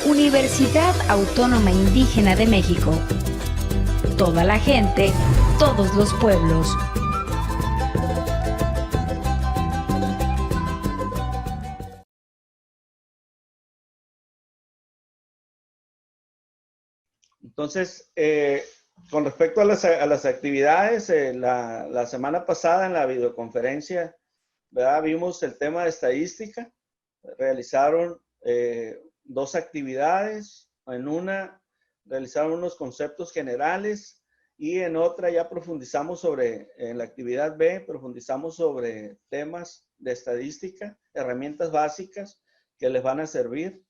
Universidad Autónoma Indígena de México. Toda la gente, todos los pueblos. Entonces, con respecto a las actividades, la semana pasada en la videoconferencia, ¿verdad? Vimos el tema de estadística. Realizaron 2 actividades. En una realizaron unos conceptos generales y en otra ya profundizamos en la actividad B, profundizamos sobre temas de estadística, herramientas básicas que les van a servir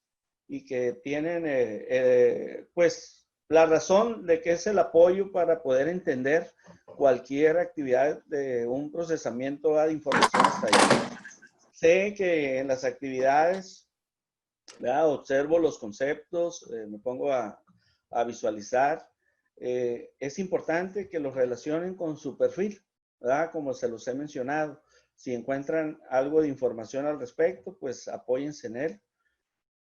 y que tienen, pues, la razón de que es el apoyo para poder entender cualquier actividad de un procesamiento de información estadística. Sé que en las actividades, ¿verdad? Observo los conceptos, me pongo a visualizar. Es importante que los relacionen con su perfil, ¿verdad? Como se los he mencionado. Si encuentran algo de información al respecto, pues apóyense en él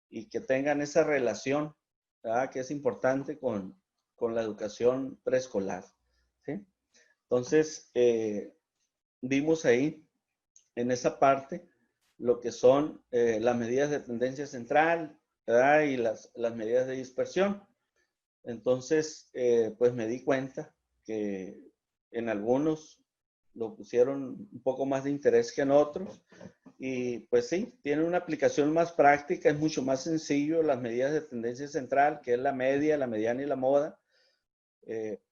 y que tengan esa relación, ¿verdad? Que es importante con la educación preescolar, ¿sí? Entonces, vimos ahí, en esa parte, lo que son las medidas de tendencia central, ¿verdad? Y las medidas de dispersión. Entonces, pues me di cuenta que en algunos lo pusieron un poco más de interés que en otros. Y pues sí, tiene una aplicación más práctica, es mucho más sencillo las medidas de tendencia central, que es la media, la mediana y la moda.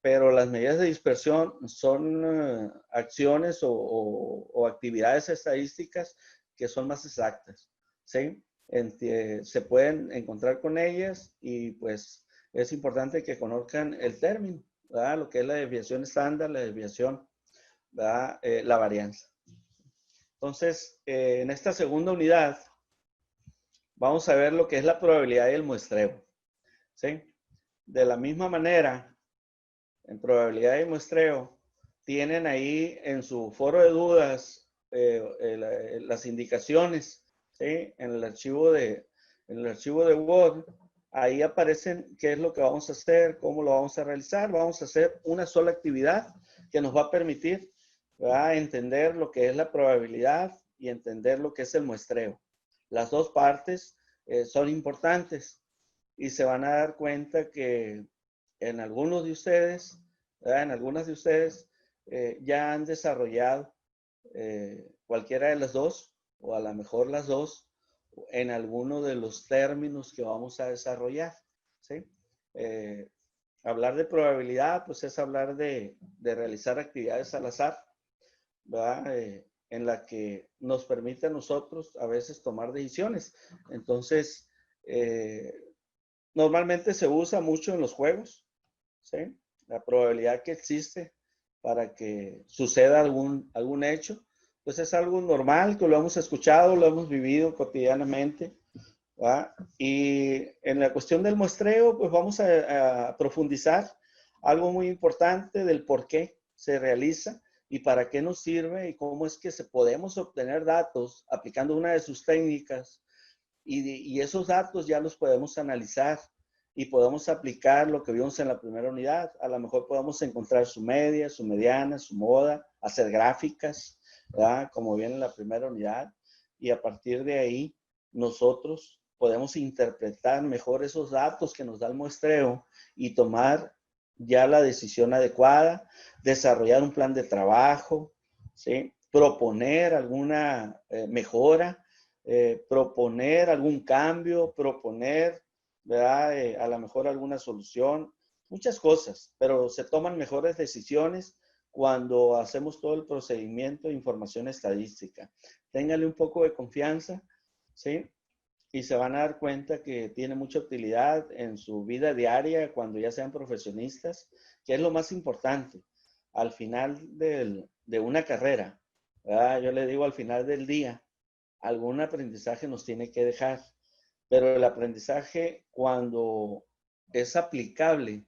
Pero las medidas de dispersión son acciones o actividades estadísticas que son más exactas, ¿sí? Se pueden encontrar con ellas y pues es importante que conozcan el término, ¿verdad? Lo que es la desviación estándar, la desviación, ¿verdad? La varianza. Entonces, en esta segunda unidad vamos a ver lo que es la probabilidad y el muestreo, ¿sí? De la misma manera, en probabilidad y muestreo, tienen ahí en su foro de dudas las indicaciones, ¿sí? En el archivo de Word, ahí aparecen qué es lo que vamos a hacer, cómo lo vamos a realizar. Vamos a hacer una sola actividad que nos va a permitir, ¿verdad?, entender lo que es la probabilidad y entender lo que es el muestreo. Las dos partes son importantes y se van a dar cuenta que en algunos de ustedes, ¿verdad?, en algunas de ustedes ya han desarrollado cualquiera de las dos, o a lo mejor las dos, en alguno de los términos que vamos a desarrollar, ¿sí? Hablar de probabilidad, pues es hablar de realizar actividades al azar, ¿verdad? En la que nos permite a nosotros a veces tomar decisiones. Entonces, normalmente se usa mucho en los juegos, ¿sí? La probabilidad que existe para que suceda algún hecho, pues es algo normal, que lo hemos escuchado, lo hemos vivido cotidianamente, ¿verdad? Y en la cuestión del muestreo, pues vamos a profundizar algo muy importante del por qué se realiza y para qué nos sirve y cómo es que podemos obtener datos aplicando una de sus técnicas y esos datos ya los podemos analizar y podemos aplicar lo que vimos en la primera unidad. A lo mejor podemos encontrar su media, su mediana, su moda, hacer gráficas, ¿verdad?, como viene en la primera unidad. Y a partir de ahí, nosotros podemos interpretar mejor esos datos que nos da el muestreo y tomar ya la decisión adecuada, desarrollar un plan de trabajo, ¿sí?, proponer alguna mejora, proponer algún cambio, proponer, ¿verdad?, a lo mejor alguna solución, muchas cosas, pero se toman mejores decisiones cuando hacemos todo el procedimiento de información estadística. Ténganle un poco de confianza, ¿sí? Y se van a dar cuenta que tiene mucha utilidad en su vida diaria cuando ya sean profesionistas, que es lo más importante. Al final de una carrera, ¿verdad?, yo le digo al final del día, algún aprendizaje nos tiene que dejar, pero el aprendizaje cuando es aplicable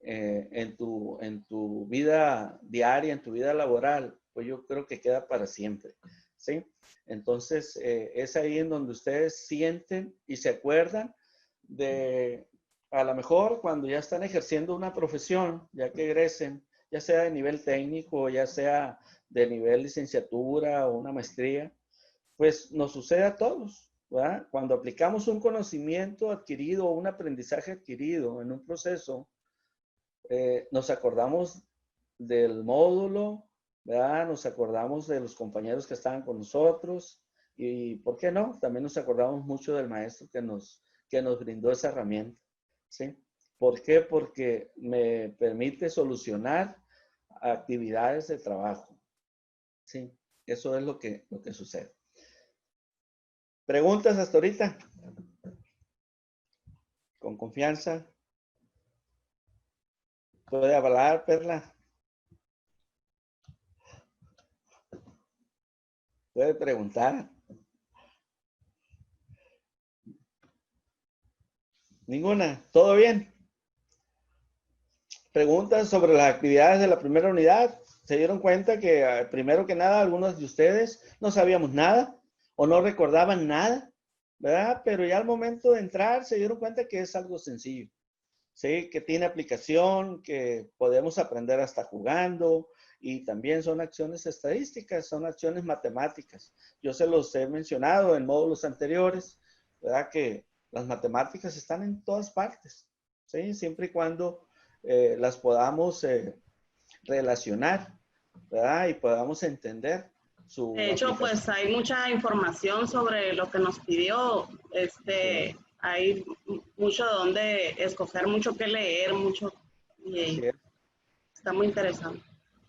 en tu vida diaria, en tu vida laboral, pues yo creo que queda para siempre, ¿sí? Entonces, es ahí en donde ustedes sienten y se acuerdan de, a lo mejor cuando ya están ejerciendo una profesión, ya que egresen, ya sea de nivel técnico, ya sea de nivel licenciatura o una maestría, pues nos sucede a todos, ¿verdad? Cuando aplicamos un conocimiento adquirido o un aprendizaje adquirido en un proceso, nos acordamos del módulo, ¿verdad? Nos acordamos de los compañeros que estaban con nosotros y, ¿por qué no? También nos acordamos mucho del maestro que nos brindó esa herramienta, ¿sí? ¿Por qué? Porque me permite solucionar actividades de trabajo, ¿sí? Eso es lo que sucede. ¿Preguntas hasta ahorita? Con confianza. ¿Puede hablar, Perla? ¿Puede preguntar? ¿Ninguna? ¿Todo bien? ¿Preguntas sobre las actividades de la primera unidad? ¿Se dieron cuenta que primero que nada algunos de ustedes no sabíamos nada o no recordaban nada? ¿Verdad? Pero ya al momento de entrar se dieron cuenta que es algo sencillo. ¿Sí? Que tiene aplicación, que podemos aprender hasta jugando y también son acciones estadísticas, son acciones matemáticas. Yo se los he mencionado en módulos anteriores, ¿verdad? Que las matemáticas están en todas partes, ¿sí? Siempre y cuando las podamos relacionar, ¿verdad? Y podamos entender su De hecho, aplicación. pues hay mucha información sobre lo que nos pidió. Sí, Hay mucho donde escoger, mucho que leer, mucho, así y es. está muy interesante.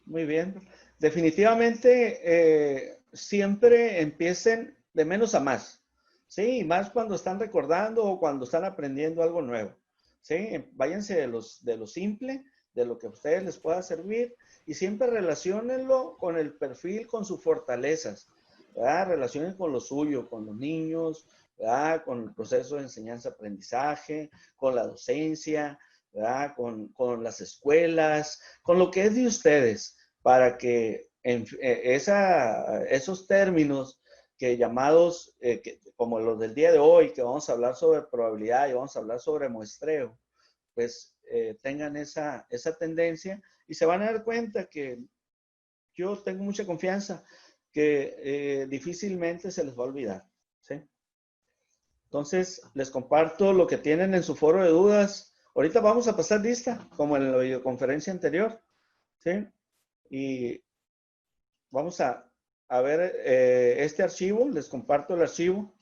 Muy bien. Definitivamente, siempre empiecen de menos a más. Sí, y más cuando están recordando o cuando están aprendiendo algo nuevo. Sí, váyanse de lo simple, de lo que a ustedes les pueda servir y siempre relaciónenlo con el perfil, con sus fortalezas. ¿Verdad? Relacionen con lo suyo, con los niños, ¿verdad? Con el proceso de enseñanza-aprendizaje, con la docencia, ¿verdad? Con las escuelas, con lo que es de ustedes, para que esos términos que llamados, como los del día de hoy, que vamos a hablar sobre probabilidad y vamos a hablar sobre muestreo, pues tengan esa tendencia y se van a dar cuenta que yo tengo mucha confianza que difícilmente se les va a olvidar, ¿sí? Entonces, les comparto lo que tienen en su foro de dudas. Ahorita vamos a pasar lista, como en la videoconferencia anterior, ¿sí? Y vamos a ver este archivo, les comparto el archivo.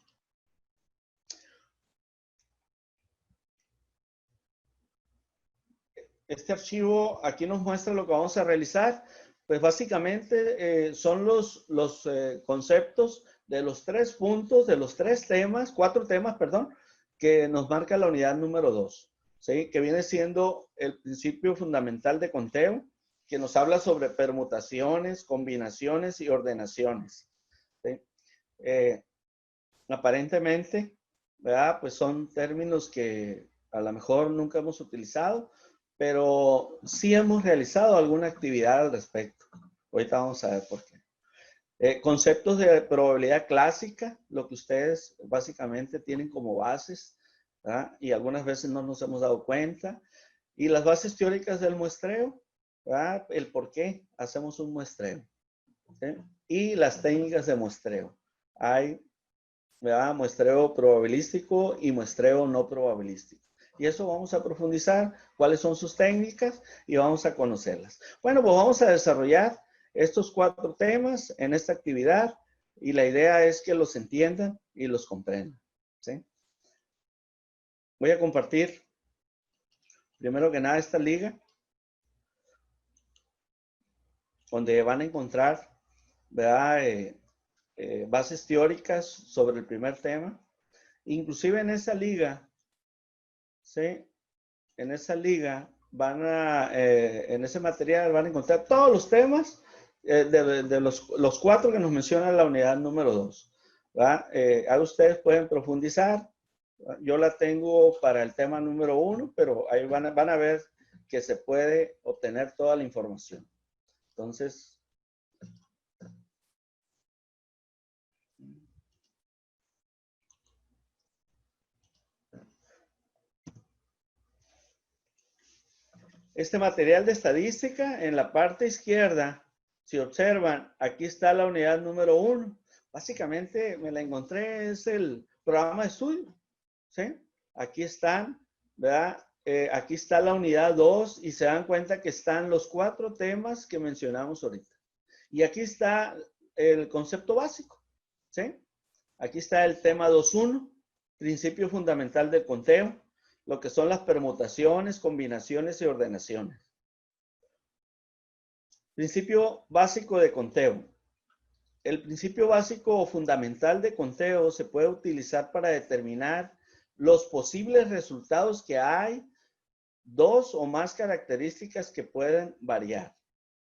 Este archivo aquí nos muestra lo que vamos a realizar. Pues básicamente son los conceptos de los 3 puntos, de los 3 temas, 4 temas, perdón, que nos marca la unidad número 2, ¿sí? Que viene siendo el principio fundamental de conteo, que nos habla sobre permutaciones, combinaciones y ordenaciones, ¿sí? Aparentemente, ¿verdad? Pues son términos que a lo mejor nunca hemos utilizado, pero sí hemos realizado alguna actividad al respecto. Ahorita vamos a ver por qué. Conceptos de probabilidad clásica, lo que ustedes básicamente tienen como bases, ¿verdad? Y algunas veces no nos hemos dado cuenta. Y las bases teóricas del muestreo, ¿verdad? El por qué hacemos un muestreo, ¿sí? Y las técnicas de muestreo. Hay, ¿verdad? Muestreo probabilístico y muestreo no probabilístico. Y eso vamos a profundizar, cuáles son sus técnicas y vamos a conocerlas. Bueno, pues vamos a desarrollar estos 4 temas en esta actividad y la idea es que los entiendan y los comprendan, ¿sí? Voy a compartir primero que nada esta liga donde van a encontrar, ¿verdad? Bases teóricas sobre el primer tema. Inclusive en esa liga, ¿sí? En esa liga en ese material van a encontrar todos los temas de los 4 que nos menciona la unidad número 2. Ahí ustedes pueden profundizar. Yo la tengo para el tema número 1, pero ahí van a ver que se puede obtener toda la información. Entonces, Este material de estadística, en la parte izquierda, si observan, aquí está la unidad número 1. Básicamente me la encontré, es el programa de estudio, ¿sí? Aquí están, ¿verdad? Aquí está la unidad 2 y se dan cuenta que están los 4 temas que mencionamos ahorita. Y aquí está el concepto básico, ¿sí? Aquí está el tema 2.1, principio fundamental del conteo, lo que son las permutaciones, combinaciones y ordenaciones. Principio básico de conteo. El principio básico o fundamental de conteo se puede utilizar para determinar los posibles resultados que hay, 2 o más características que pueden variar,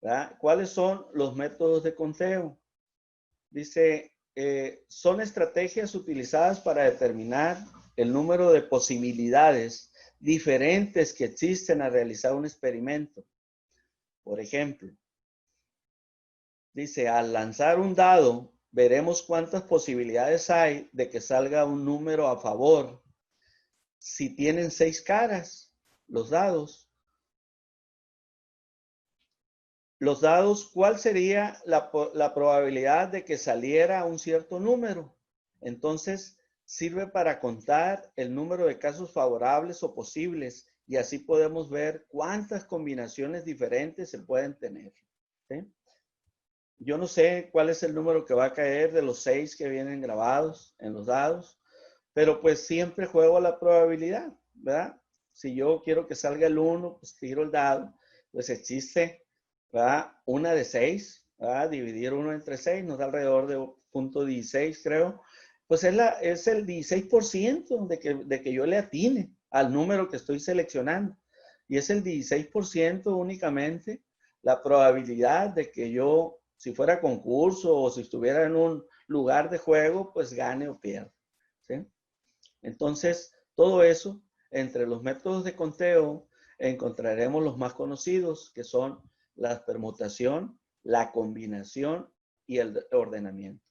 ¿verdad? ¿Cuáles son los métodos de conteo? Dice, son estrategias utilizadas para determinar el número de posibilidades diferentes que existen al realizar un experimento. Por ejemplo, dice, al lanzar un dado, veremos cuántas posibilidades hay de que salga un número a favor. Si tienen 6 caras, los dados, ¿cuál sería la probabilidad de que saliera un cierto número? Entonces, sirve para contar el número de casos favorables o posibles y así podemos ver cuántas combinaciones diferentes se pueden tener, ¿sí? Yo no sé cuál es el número que va a caer de los 6 que vienen grabados en los dados, pero pues siempre juego a la probabilidad, ¿verdad? Si yo quiero que salga el 1, pues tiro el dado, pues existe, ¿verdad? Una de 6, ¿verdad? Dividir 1 entre 6 nos da alrededor de 0.16, creo. Pues es el 16% de que yo le atine al número que estoy seleccionando. Y es el 16% únicamente la probabilidad de que yo, si fuera concurso o si estuviera en un lugar de juego, pues gane o pierda, ¿sí? Entonces, todo eso, entre los métodos de conteo, encontraremos los más conocidos, que son la permutación, la combinación y el ordenamiento.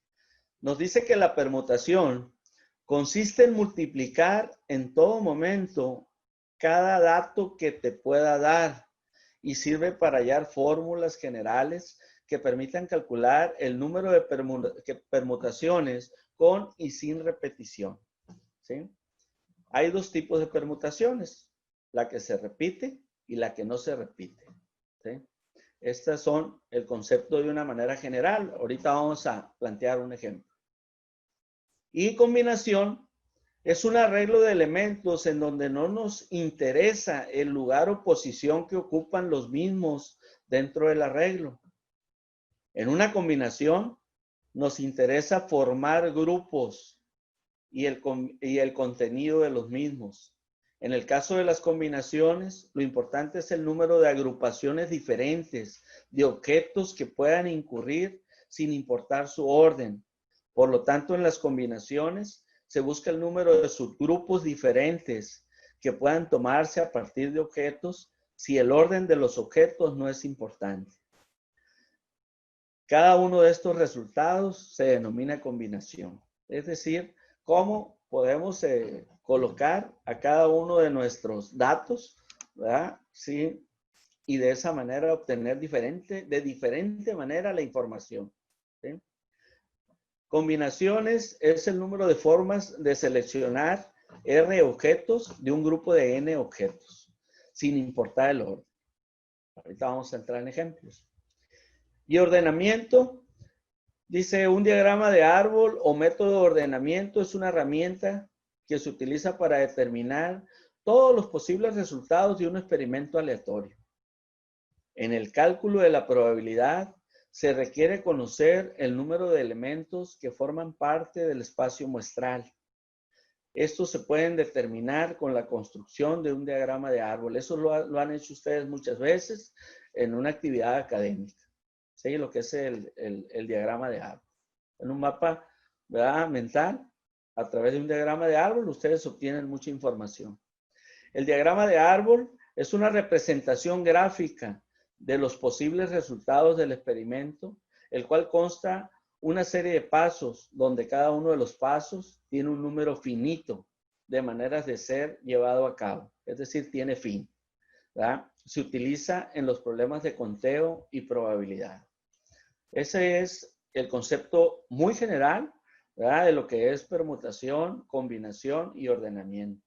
Nos dice que la permutación consiste en multiplicar en todo momento cada dato que te pueda dar y sirve para hallar fórmulas generales que permitan calcular el número de permutaciones con y sin repetición, ¿sí? Hay 2 tipos de permutaciones, la que se repite y la que no se repite, ¿sí? Estas son el concepto de una manera general. Ahorita vamos a plantear un ejemplo. Y combinación es un arreglo de elementos en donde no nos interesa el lugar o posición que ocupan los mismos dentro del arreglo. En una combinación nos interesa formar grupos y el contenido de los mismos. En el caso de las combinaciones, lo importante es el número de agrupaciones diferentes de objetos que puedan incurrir sin importar su orden. Por lo tanto, en las combinaciones se busca el número de subgrupos diferentes que puedan tomarse a partir de objetos si el orden de los objetos no es importante. Cada uno de estos resultados se denomina combinación. Es decir, cómo podemos colocar a cada uno de nuestros datos, ¿verdad? Sí, y de esa manera obtener de diferente manera la información, ¿sí? Combinaciones es el número de formas de seleccionar R objetos de un grupo de N objetos, sin importar el orden. Ahorita vamos a entrar en ejemplos. Y ordenamiento. Dice, un diagrama de árbol o método de ordenamiento es una herramienta que se utiliza para determinar todos los posibles resultados de un experimento aleatorio. En el cálculo de la probabilidad se requiere conocer el número de elementos que forman parte del espacio muestral. Estos se pueden determinar con la construcción de un diagrama de árbol. Eso lo han hecho ustedes muchas veces en una actividad académica. ¿Sí? Lo que es el diagrama de árbol. En un mapa, ¿verdad?, mental, a través de un diagrama de árbol, ustedes obtienen mucha información. El diagrama de árbol es una representación gráfica de los posibles resultados del experimento, el cual consta una serie de pasos, donde cada uno de los pasos tiene un número finito de maneras de ser llevado a cabo. Es decir, tiene fin. ¿verdad? Se utiliza en los problemas de conteo y probabilidad. Ese es el concepto muy general, ¿verdad? De lo que es permutación, combinación y ordenamiento.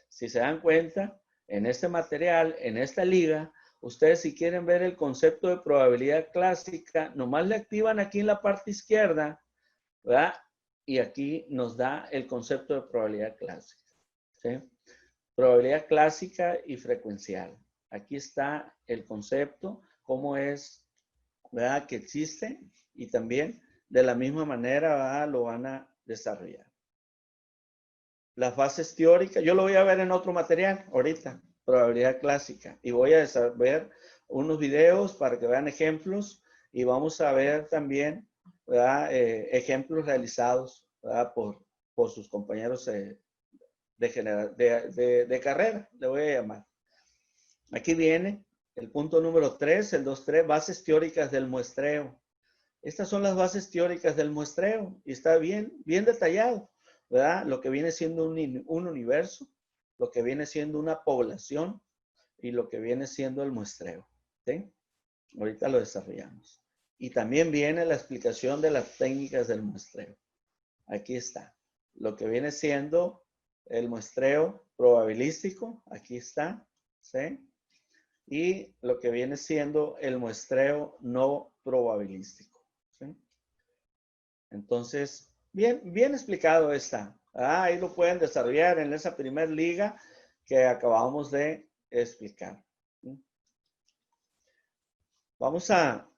Si se dan cuenta, en este material, en esta liga, ustedes si quieren ver el concepto de probabilidad clásica, nomás le activan aquí en la parte izquierda, ¿verdad? Y aquí nos da el concepto de probabilidad clásica, ¿sí? Probabilidad clásica y frecuencial. Aquí está el concepto, cómo es, ¿verdad? Que existe y también de la misma manera, ¿verdad? Lo van a desarrollar. Las bases teóricas, yo lo voy a ver en otro material ahorita, probabilidad clásica, y voy a ver unos videos para que vean ejemplos y vamos a ver también, ¿verdad? Ejemplos realizados, ¿verdad? Por sus compañeros de carrera, le voy a llamar. Aquí viene el punto número 3, el 2.3, bases teóricas del muestreo. Estas son las bases teóricas del muestreo y está bien detallado, ¿verdad? Lo que viene siendo un universo, lo que viene siendo una población y lo que viene siendo el muestreo, ¿sí? Ahorita lo desarrollamos. Y también viene la explicación de las técnicas del muestreo. Aquí está. Lo que viene siendo el muestreo probabilístico, aquí está, ¿sí? Y lo que viene siendo el muestreo no probabilístico, ¿sí? Entonces, bien explicado está. Ahí lo pueden desarrollar en esa primer liga que acabamos de explicar. Vamos a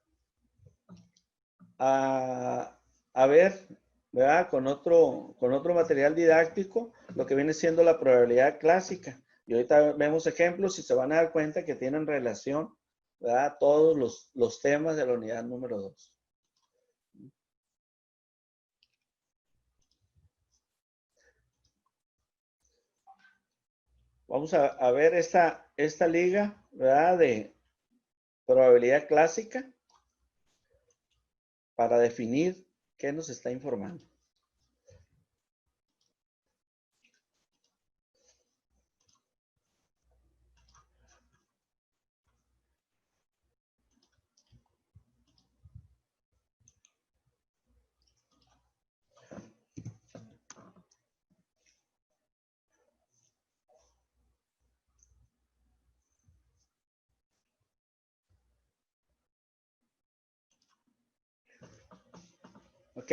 ver, ¿verdad? Con otro material didáctico, lo que viene siendo la probabilidad clásica. Y ahorita vemos ejemplos y se van a dar cuenta que tienen relación, ¿verdad? Todos los temas de la unidad número 2. Vamos a ver esta liga, ¿verdad? De probabilidad clásica para definir qué nos está informando. Ok.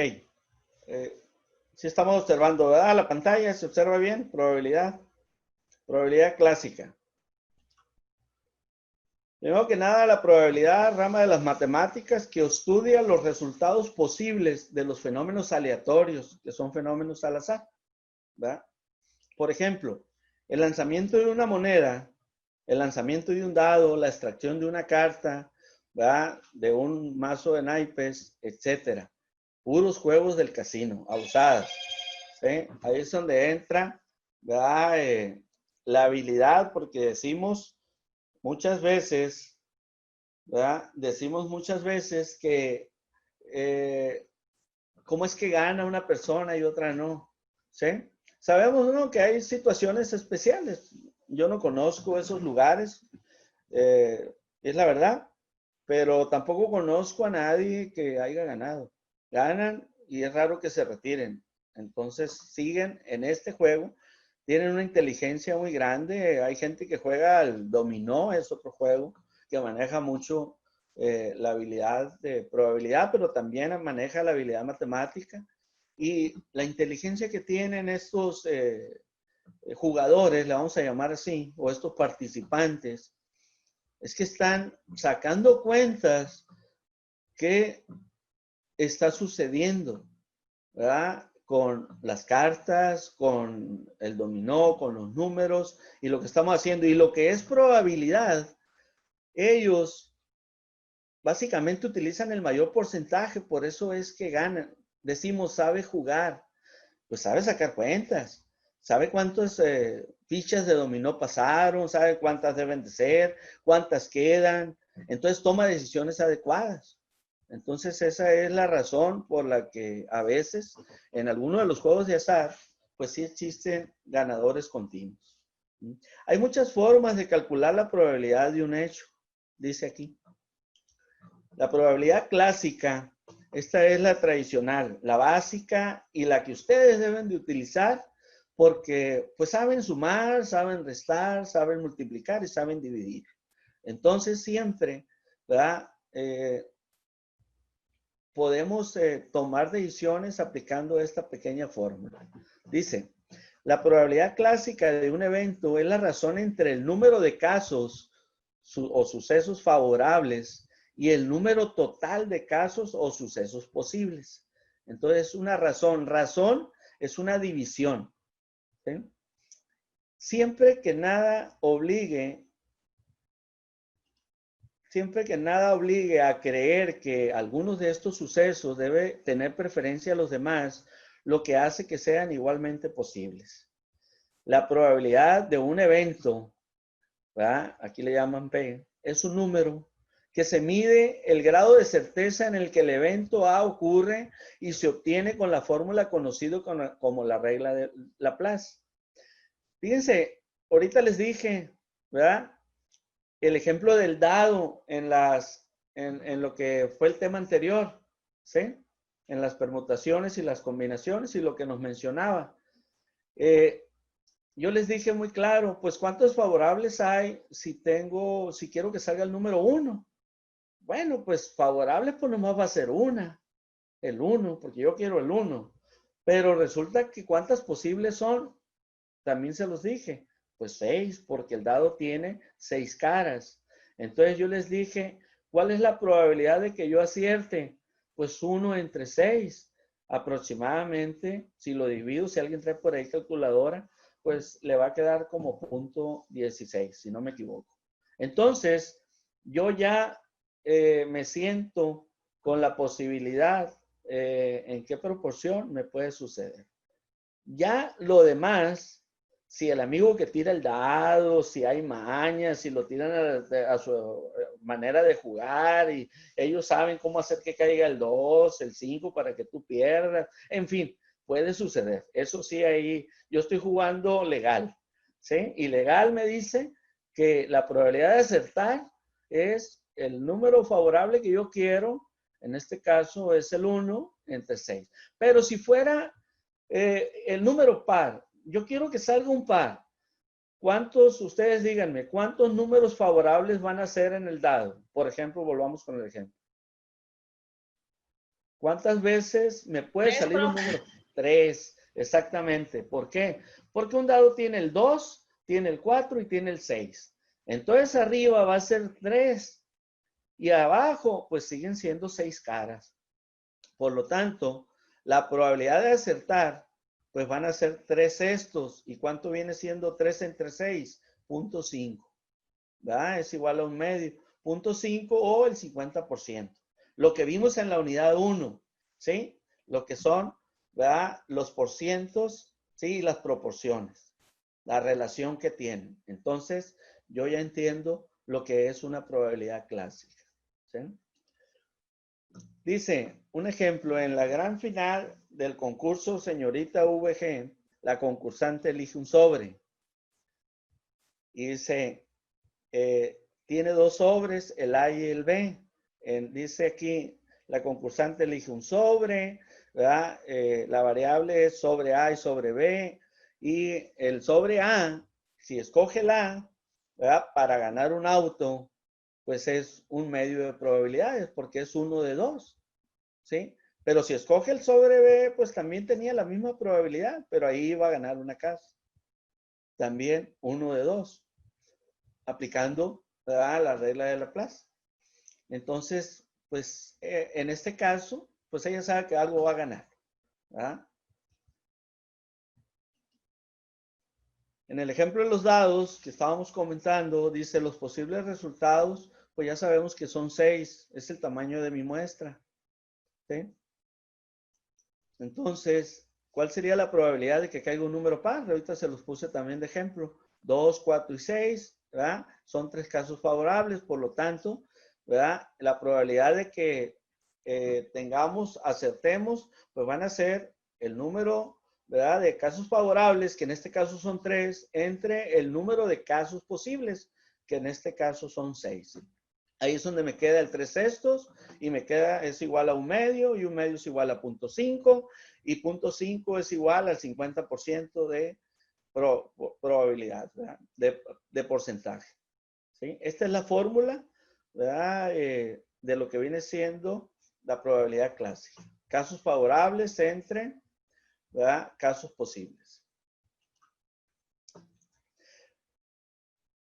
Si estamos observando, ¿verdad? La pantalla se observa bien. Probabilidad clásica. Primero que nada, la probabilidad, rama de las matemáticas que estudia los resultados posibles de los fenómenos aleatorios, que son fenómenos al azar, ¿verdad? Por ejemplo, el lanzamiento de una moneda, el lanzamiento de un dado, la extracción de una carta, ¿verdad? De un mazo de naipes, etcétera. Puros juegos del casino, abusadas, ¿sí? Ahí es donde entra, ¿verdad? La habilidad, porque decimos muchas veces, ¿verdad? Decimos muchas veces que cómo es que gana una persona y otra no, ¿sí? Sabemos, ¿no? Que hay situaciones especiales. Yo no conozco esos lugares, es la verdad, pero tampoco conozco a nadie que haya ganado. Ganan y es raro que se retiren. Entonces siguen en este juego, tienen una inteligencia muy grande. Hay gente que juega al dominó, es otro juego que maneja mucho la habilidad de probabilidad, pero también maneja la habilidad matemática y la inteligencia que tienen estos jugadores, le vamos a llamar así, o estos participantes, es que están sacando cuentas que está sucediendo, ¿verdad? Con las cartas, con el dominó, con los números y lo que estamos haciendo. Y lo que es probabilidad, ellos básicamente utilizan el mayor porcentaje, por eso es que ganan. Decimos, sabe jugar, pues sabe sacar cuentas, sabe cuántas fichas de dominó pasaron, sabe cuántas deben de ser, cuántas quedan, entonces toma decisiones adecuadas. Entonces esa es la razón por la que a veces en algunos de los juegos de azar, pues sí existen ganadores continuos. Hay muchas formas de calcular la probabilidad de un hecho, dice aquí. La probabilidad clásica, esta es la tradicional, la básica y la que ustedes deben de utilizar porque pues saben sumar, saben restar, saben multiplicar y saben dividir. Entonces siempre, ¿verdad? Podemos tomar decisiones aplicando esta pequeña fórmula. Dice, la probabilidad clásica de un evento es la razón entre el número de casos o sucesos favorables y el número total de casos o sucesos posibles. Entonces, una razón es una división. ¿Sí? Siempre que nada obligue a creer que algunos de estos sucesos debe tener preferencia a los demás, lo que hace que sean igualmente posibles. La probabilidad de un evento, ¿verdad? Aquí le llaman P, es un número que se mide el grado de certeza en el que el evento A ocurre y se obtiene con la fórmula conocida como la regla de Laplace. Fíjense, ahorita les dije, ¿verdad? El ejemplo del dado en lo que fue el tema anterior, ¿sí? En las permutaciones y las combinaciones y lo que nos mencionaba. Yo les dije muy claro, pues ¿cuántos favorables hay si quiero que salga el número 1? Bueno, pues favorable pues nomás va a ser el 1, porque yo quiero el 1. Pero resulta que ¿cuántas posibles son? También se los dije, pues 6, porque el dado tiene 6 caras. Entonces yo les dije, ¿cuál es la probabilidad de que yo acierte? Pues 1 entre 6. Aproximadamente, si lo divido, si alguien trae por ahí calculadora, pues le va a quedar como 0.16, si no me equivoco. Entonces, yo ya me siento con la posibilidad en qué proporción me puede suceder. Ya lo demás, si el amigo que tira el dado, si hay mañas, si lo tiran a su manera de jugar y ellos saben cómo hacer que caiga el 2, el 5 para que tú pierdas, en fin, puede suceder. Eso sí, ahí yo estoy jugando legal, ¿sí? Y legal me dice que la probabilidad de acertar es el número favorable que yo quiero, en este caso es el 1 entre 6. Pero si fuera el número par, yo quiero que salga un par. ¿Cuántos, ustedes díganme, cuántos números favorables van a ser en el dado? Por ejemplo, volvamos con el ejemplo. ¿Cuántas veces me puede salir un número? 3, exactamente. ¿Por qué? Porque un dado tiene el 2, tiene el 4 y tiene el 6. Entonces arriba va a ser 3 y abajo pues siguen siendo 6 caras. Por lo tanto, la probabilidad de acertar pues van a ser 3 sextos. ¿Y cuánto viene siendo 3 entre 6? 0.5. ¿Verdad? Es igual a un medio. 0.5 o el 50%. Lo que vimos en la unidad 1, ¿sí? Lo que son, ¿verdad? Los porcientos, ¿sí? Y las proporciones. La relación que tienen. Entonces, yo ya entiendo lo que es una probabilidad clásica, ¿sí? Dice, un ejemplo, en la gran final del concurso Señorita VG, la concursante elige un sobre. Y dice, tiene 2 sobres, el A y el B. Dice aquí, la concursante elige un sobre, ¿verdad? La variable es sobre A y sobre B. Y el sobre A, si escoge el A, ¿verdad? Para ganar un auto, pues es un medio de probabilidades, porque es 1 de 2. ¿Sí? Pero si escoge el sobre B, pues también tenía la misma probabilidad, pero ahí iba a ganar una casa. También 1 de 2, aplicando, ¿verdad?, la regla de Laplace. Entonces, pues en este caso, pues ella sabe que algo va a ganar, ¿verdad? En el ejemplo de los dados que estábamos comentando, dice los posibles resultados, pues ya sabemos que son 6, es el tamaño de mi muestra, ¿sí? Entonces, ¿cuál sería la probabilidad de que caiga un número par? Ahorita se los puse también de ejemplo. 2, 4 y 6, ¿verdad? Son 3 casos favorables, por lo tanto, ¿verdad? La probabilidad de que acertemos, pues van a ser el número ¿verdad? De casos favorables, que en este caso son 3, entre el número de casos posibles, que en este caso son 6. Ahí es donde me queda el 3/6 y me queda, es igual a 1/2 y 1/2 es igual a 0.5 y 0.5 es igual al 50% de probabilidad, ¿verdad? De porcentaje. ¿Sí? Esta es la fórmula, ¿verdad? De lo que viene siendo la probabilidad clásica. Casos favorables entre, ¿verdad? Casos posibles.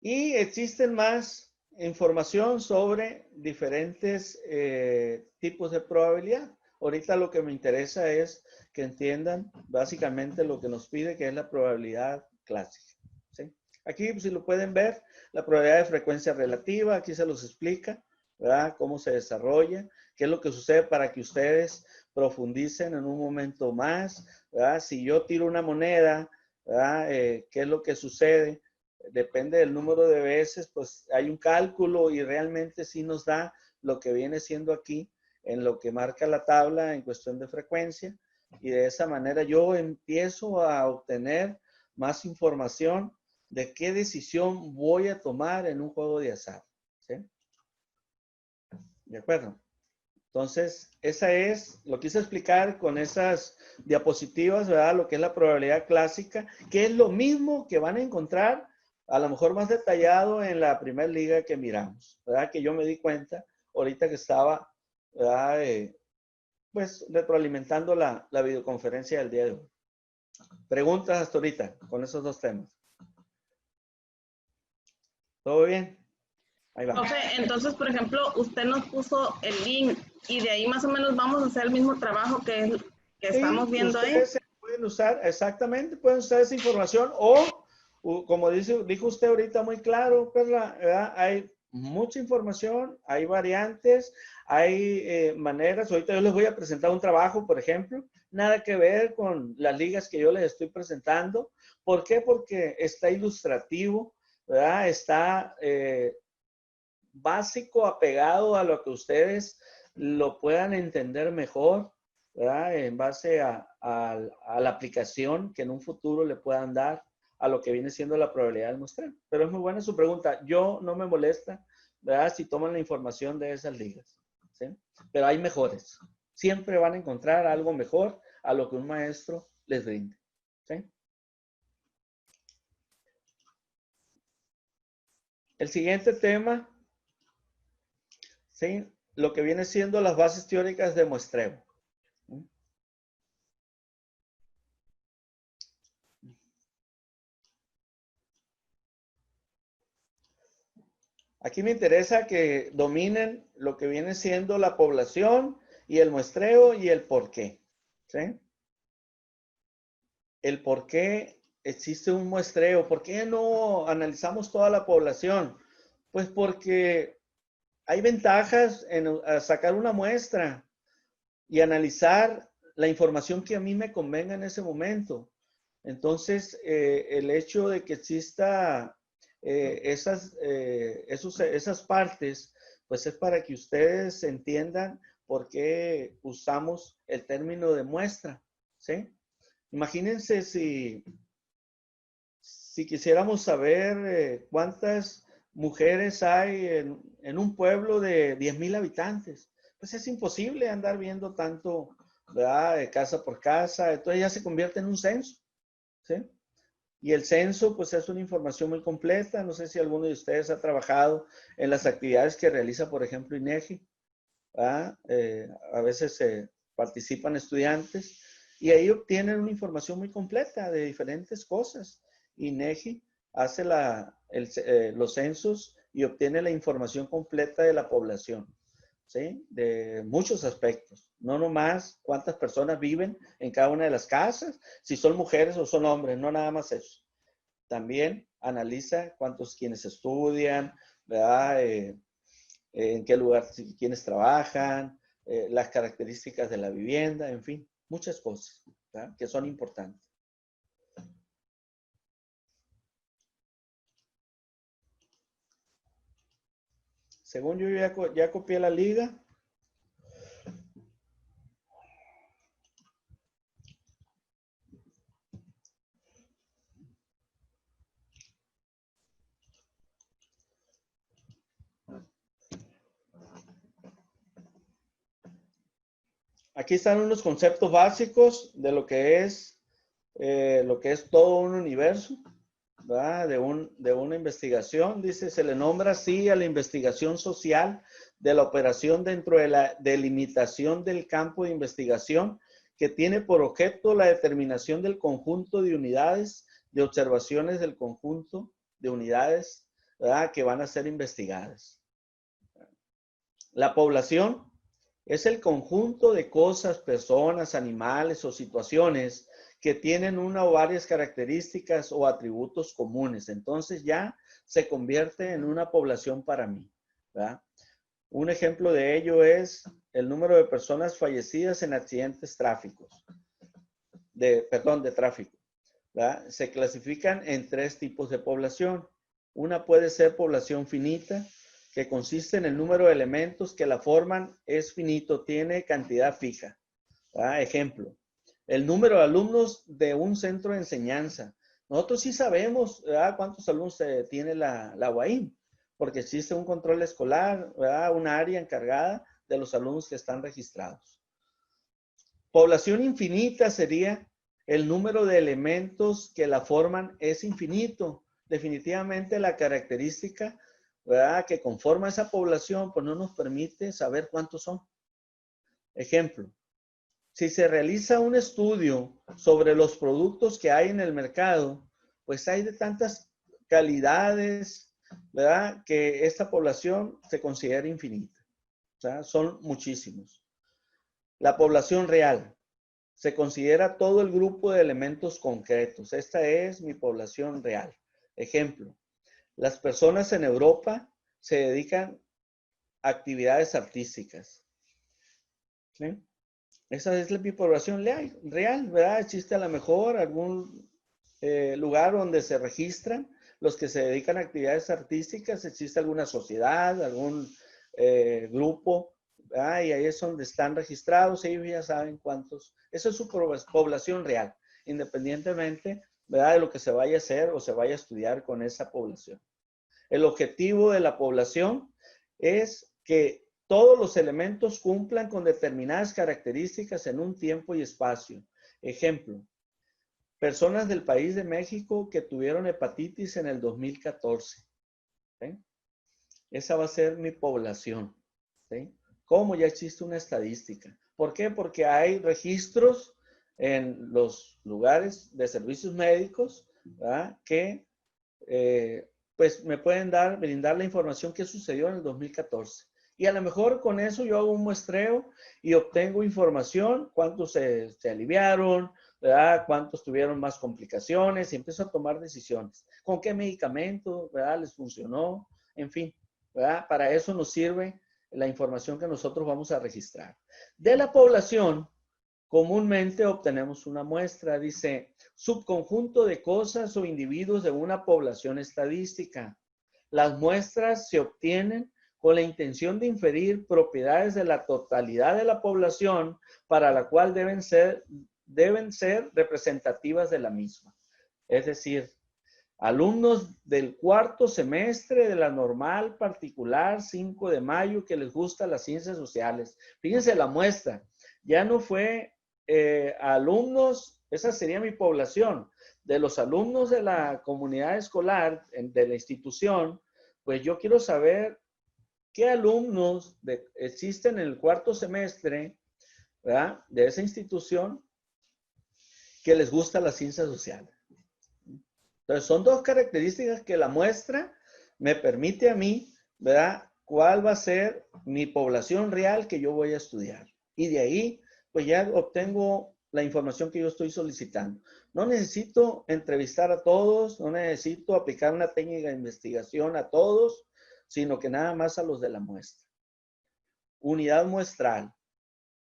Y existen más información sobre diferentes tipos de probabilidad. Ahorita lo que me interesa es que entiendan básicamente lo que nos pide, que es la probabilidad clásica. ¿Sí? Aquí, si lo pueden ver, la probabilidad de frecuencia relativa, aquí se los explica, ¿verdad? Cómo se desarrolla, qué es lo que sucede para que ustedes profundicen en un momento más, ¿verdad? Si yo tiro una moneda, ¿verdad? ¿Qué es lo que sucede? Depende del número de veces, pues hay un cálculo y realmente sí nos da lo que viene siendo aquí en lo que marca la tabla en cuestión de frecuencia, y de esa manera yo empiezo a obtener más información de qué decisión voy a tomar en un juego de azar. ¿Sí? ¿De acuerdo? Entonces, esa es, lo quise explicar con esas diapositivas, ¿verdad? Lo que es la probabilidad clásica, que es lo mismo que van a encontrar, a lo mejor más detallado en la primera liga que miramos, ¿verdad? Que yo me di cuenta ahorita que estaba, ¿verdad? Pues retroalimentando la videoconferencia del día de hoy. Preguntas hasta ahorita con esos dos temas. ¿Todo bien? Ahí va. Profe, entonces, por ejemplo, usted nos puso el link y de ahí más o menos vamos a hacer el mismo trabajo que estamos viendo ahí. Ustedes pueden usar, exactamente, pueden usar esa información o como dijo usted ahorita muy claro, ¿verdad? Hay mucha información, hay variantes, hay maneras. Ahorita yo les voy a presentar un trabajo, por ejemplo, nada que ver con las ligas que yo les estoy presentando. ¿Por qué? Porque está ilustrativo, ¿verdad? Está básico, apegado a lo que ustedes lo puedan entender mejor, ¿verdad? En base a la aplicación que en un futuro le puedan dar a lo que viene siendo la probabilidad del muestreo. Pero es muy buena su pregunta. Yo no me molesta, ¿verdad? Si toman la información de esas ligas, ¿sí? Pero hay mejores. Siempre van a encontrar algo mejor a lo que un maestro les brinde, ¿sí? El siguiente tema, ¿sí? Lo que viene siendo las bases teóricas de muestreo. Aquí me interesa que dominen lo que viene siendo la población y el muestreo y el por qué. ¿Sí? El por qué existe un muestreo. ¿Por qué no analizamos toda la población? Pues porque hay ventajas en sacar una muestra y analizar la información que a mí me convenga en ese momento. Entonces, el hecho de que exista esas partes, pues es para que ustedes entiendan por qué usamos el término de muestra, ¿sí? Imagínense si quisiéramos saber cuántas mujeres hay en un pueblo de 10,000 habitantes. Pues es imposible andar viendo tanto, ¿verdad? De casa por casa. Entonces ya se convierte en un censo, ¿sí? Y el censo, pues es una información muy completa. No sé si alguno de ustedes ha trabajado en las actividades que realiza, por ejemplo, INEGI. A veces participan estudiantes y ahí obtienen una información muy completa de diferentes cosas. INEGI hace los censos y obtiene la información completa de la población, ¿sí? De muchos aspectos. No nomás cuántas personas viven en cada una de las casas, si son mujeres o son hombres, no nada más eso. También analiza cuántos quienes estudian, ¿verdad? En qué lugar, quiénes trabajan, las características de la vivienda, en fin, muchas cosas, ¿verdad? Que son importantes. Según yo ya copié la liga. Aquí están unos conceptos básicos de lo que es todo un universo, ¿verdad? De una investigación. Dice, se le nombra así a la investigación social de la operación dentro de la delimitación del campo de investigación que tiene por objeto la determinación del conjunto de unidades de observaciones del conjunto de unidades, ¿verdad?, que van a ser investigadas. La población es el conjunto de cosas, personas, animales o situaciones que tienen una o varias características o atributos comunes. Entonces ya se convierte en una población para mí, ¿verdad? Un ejemplo de ello es el número de personas fallecidas en accidentes de tráfico, ¿verdad? Se clasifican en 3 tipos de población. Una puede ser población finita, que consiste en el número de elementos que la forman, es finito, tiene cantidad fija, ¿verdad? Ejemplo, el número de alumnos de un centro de enseñanza. Nosotros sí sabemos, ¿verdad?, cuántos alumnos tiene la UAM, porque existe un control escolar, ¿verdad?, una área encargada de los alumnos que están registrados. Población infinita sería el número de elementos que la forman es infinito. Definitivamente la característica, ¿verdad?, que conforma esa población, pues no nos permite saber cuántos son. Ejemplo, si se realiza un estudio sobre los productos que hay en el mercado, pues hay de tantas calidades, ¿verdad?, que esta población se considera infinita. O sea, son muchísimos. La población real se considera todo el grupo de elementos concretos. Esta es mi población real. Ejemplo, las personas en Europa se dedican a actividades artísticas, ¿sí? Esa es mi población real, ¿verdad? Existe a lo mejor algún lugar donde se registran los que se dedican a actividades artísticas, existe alguna sociedad, algún grupo, ¿verdad? Y ahí es donde están registrados, ellos ya saben cuántos. Esa es su población real, independientemente, ¿verdad?, de lo que se vaya a hacer o se vaya a estudiar con esa población. El objetivo de la población es que todos los elementos cumplan con determinadas características en un tiempo y espacio. Ejemplo, personas del país de México que tuvieron hepatitis en el 2014. ¿Sí? Esa va a ser mi población. ¿Sí? ¿Cómo? Ya existe una estadística. ¿Por qué? Porque hay registros en los lugares de servicios médicos, ¿verdad?, que pues me pueden brindar la información que sucedió en el 2014. Y a lo mejor con eso yo hago un muestreo y obtengo información, cuántos se aliviaron, ¿verdad?, cuántos tuvieron más complicaciones, y empiezo a tomar decisiones. ¿Con qué medicamento, ¿verdad?, les funcionó? En fin, ¿verdad? Para eso nos sirve la información que nosotros vamos a registrar. De la población, comúnmente obtenemos una muestra, dice, subconjunto de cosas o individuos de una población estadística. Las muestras se obtienen con la intención de inferir propiedades de la totalidad de la población para la cual deben ser representativas de la misma. Es decir, alumnos del 4º semestre de la normal particular 5 de mayo que les gusta las ciencias sociales. Fíjense la muestra, ya no fue alumnos, esa sería mi población, de los alumnos de la comunidad escolar, de la institución, pues yo quiero saber qué alumnos existen en el 4º semestre, ¿verdad?, de esa institución que les gusta las ciencias sociales. Entonces, son 2 características que la muestra me permite a mí, ¿verdad?, cuál va a ser mi población real que yo voy a estudiar. Y de ahí, pues ya obtengo la información que yo estoy solicitando. No necesito entrevistar a todos, no necesito aplicar una técnica de investigación a todos, sino que nada más a los de la muestra. Unidad muestral.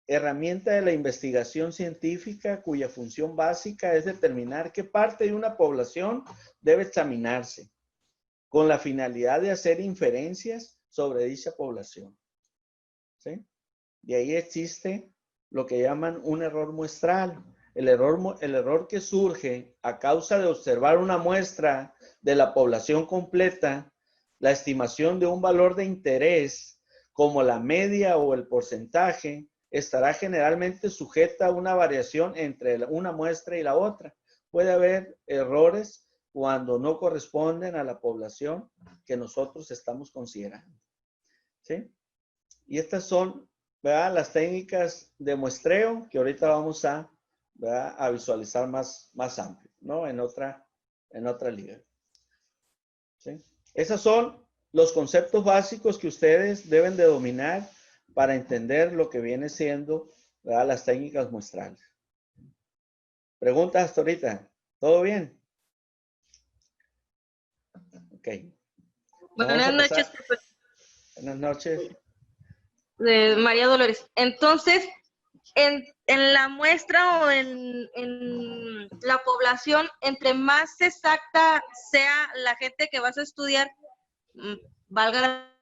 Herramienta de la investigación científica cuya función básica es determinar qué parte de una población debe examinarse, con la finalidad de hacer inferencias sobre dicha población. ¿Sí? De ahí existe lo que llaman un error muestral. El error que surge a causa de observar una muestra de la población completa, la estimación de un valor de interés como la media o el porcentaje, estará generalmente sujeta a una variación entre una muestra y la otra. Puede haber errores cuando no corresponden a la población que nosotros estamos considerando. ¿Sí? Y estas son, ¿verdad?, las técnicas de muestreo que ahorita vamos a, ¿verdad?, a visualizar más amplio, ¿no? En otra liga. ¿Sí? Esos son los conceptos básicos que ustedes deben de dominar para entender lo que viene siendo, ¿verdad?, las técnicas muestrales. ¿Preguntas hasta ahorita? ¿Todo bien? Ok. Buenas noches, profesor. Buenas noches. María Dolores. Entonces, en la muestra o en la población, entre más exacta sea la gente que vas a estudiar, valga la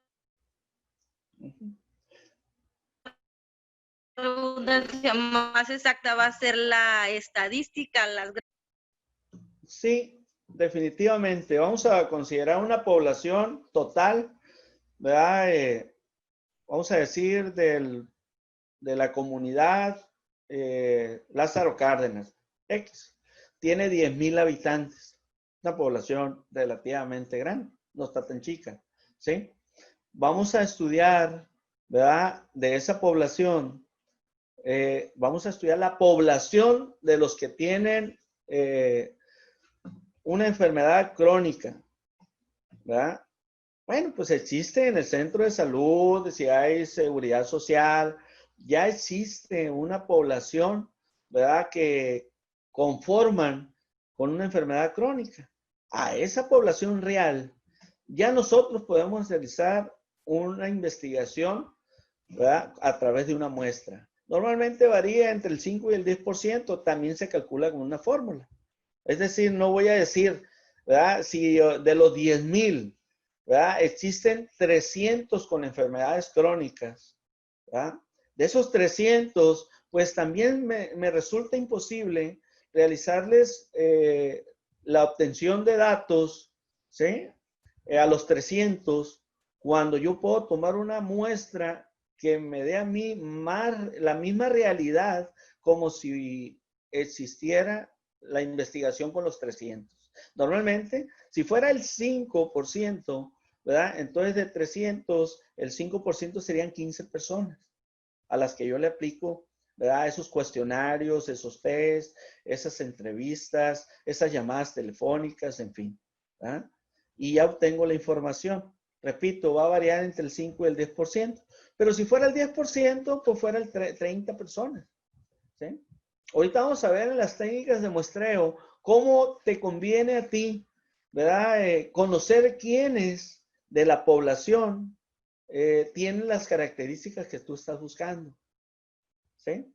redundancia, más exacta va a ser la estadística, Sí, definitivamente. Vamos a considerar una población total, ¿verdad? Vamos a decir de la comunidad Lázaro Cárdenas, X. Tiene 10,000 habitantes. Una población relativamente grande, no está tan chica, ¿sí? Vamos a estudiar, ¿verdad?, de esa población. Vamos a estudiar la población de los que tienen una enfermedad crónica, ¿verdad? Bueno, pues existe en el centro de salud, si hay seguridad social, ya existe una población, ¿verdad?, que conforman con una enfermedad crónica. A esa población real, ya nosotros podemos realizar una investigación, ¿verdad?, a través de una muestra. Normalmente varía entre el 5 y el 10%, también se calcula con una fórmula. Es decir, no voy a decir, ¿verdad?, si de los 10,000, ¿verdad?, existen 300 con enfermedades crónicas, ¿verdad? De esos 300, pues también me resulta imposible realizarles la obtención de datos, ¿sí?, a los 300, cuando yo puedo tomar una muestra que me dé a mí la misma realidad como si existiera la investigación con los 300. Normalmente, si fuera el 5%, ¿verdad?, entonces de 300, el 5% serían 15 personas a las que yo le aplico, ¿verdad?, esos cuestionarios, esos test, esas entrevistas, esas llamadas telefónicas, en fin, ¿verdad? Y ya obtengo la información. Repito, va a variar entre el 5 y el 10%. Pero si fuera el 10%, pues fuera el 30 personas, ¿sí? Ahorita vamos a ver en las técnicas de muestreo cómo te conviene a ti, ¿verdad?, conocer quiénes de la población tienen las características que tú estás buscando. ¿Sí?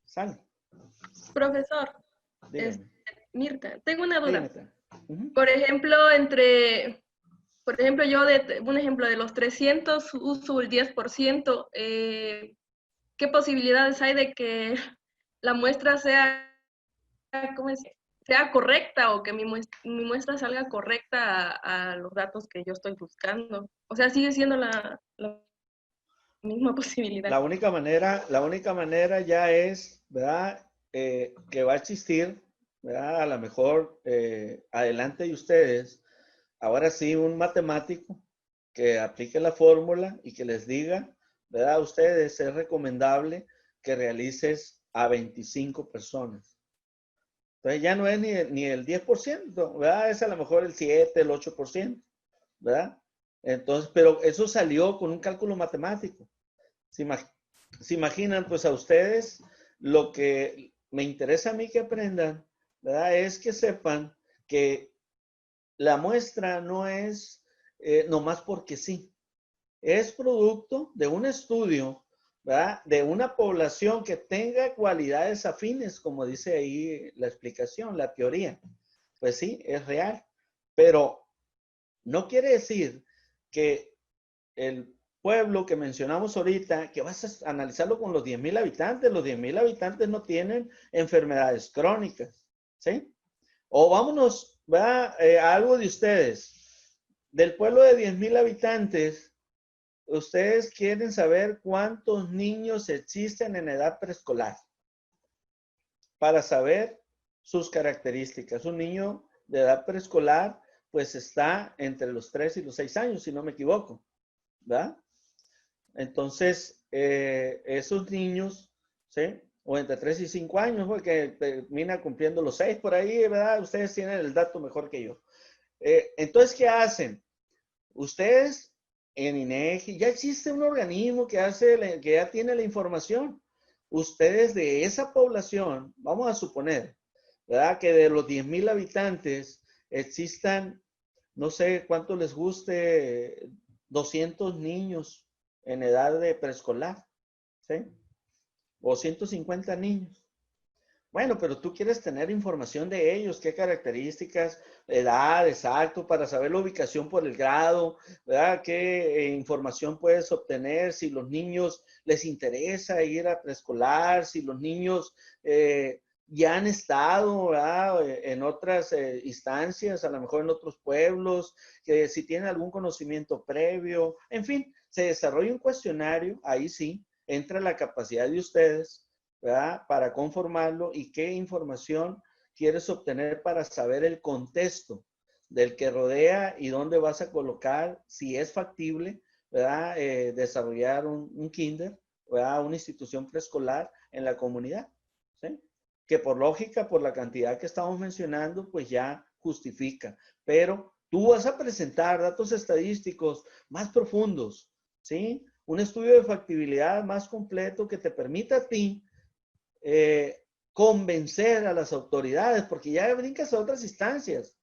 Sale. Profesor, Dígame. Mirta, tengo una duda. Dígame. Por ejemplo, yo un ejemplo de los 300 uso el 10%, ¿qué posibilidades hay de que la muestra sea correcta o que mi muestra salga correcta a los datos que yo estoy buscando? O sea, sigue siendo la misma posibilidad. La única manera ya es, ¿verdad?, que va a existir, ¿verdad?, a lo mejor adelante de ustedes, ahora sí, un matemático que aplique la fórmula y que les diga, ¿verdad?, a ustedes es recomendable que realices a 25 personas. Entonces ya no es ni el 10%, ¿verdad? Es a lo mejor el 7, el 8%, ¿verdad? Entonces, pero eso salió con un cálculo matemático. Se imaginan, pues a ustedes, lo que me interesa a mí que aprendan, ¿verdad?, es que sepan que la muestra no es nomás porque sí. Es producto de un estudio, ¿verdad?, de una población que tenga cualidades afines, como dice ahí la explicación, la teoría. Pues sí, es real. Pero no quiere decir que el pueblo que mencionamos ahorita, que vas a analizarlo con los 10,000 habitantes, los 10,000 habitantes no tienen enfermedades crónicas, ¿sí? O vámonos, ¿verdad?, a algo de ustedes. Del pueblo de 10,000 habitantes, ustedes quieren saber cuántos niños existen en edad preescolar para saber sus características. Un niño de edad preescolar pues está entre los 3 y los 6 años, si no me equivoco, ¿verdad? Entonces, esos niños, ¿sí? O entre 3 y 5 años, porque termina cumpliendo los 6 por ahí, ¿verdad? Ustedes tienen el dato mejor que yo. Entonces, ¿qué hacen? Ustedes en INEGI, ya existe un organismo que ya tiene la información. Ustedes de esa población, vamos a suponer, ¿verdad? Que de los 10,000 habitantes existan, no sé cuánto les guste, 200 niños en edad de preescolar, ¿sí? O 150 niños. Bueno, pero tú quieres tener información de ellos, qué características, edad, exacto, para saber la ubicación por el grado, ¿verdad? Qué información puedes obtener, si los niños les interesa ir a preescolar, si los niños ya han estado, ¿verdad? En otras instancias, a lo mejor en otros pueblos, que si tienen algún conocimiento previo, en fin, se desarrolla un cuestionario, ahí sí, entra la capacidad de ustedes, ¿verdad? Para conformarlo y qué información quieres obtener para saber el contexto del que rodea y dónde vas a colocar, si es factible, ¿verdad? Desarrollar un kinder, ¿verdad? Una institución preescolar en la comunidad, ¿sí? Que por lógica, por la cantidad que estamos mencionando, pues ya justifica. Pero tú vas a presentar datos estadísticos más profundos, ¿sí? Un estudio de factibilidad más completo que te permita a ti convencer a las autoridades, porque ya brincas a otras instancias.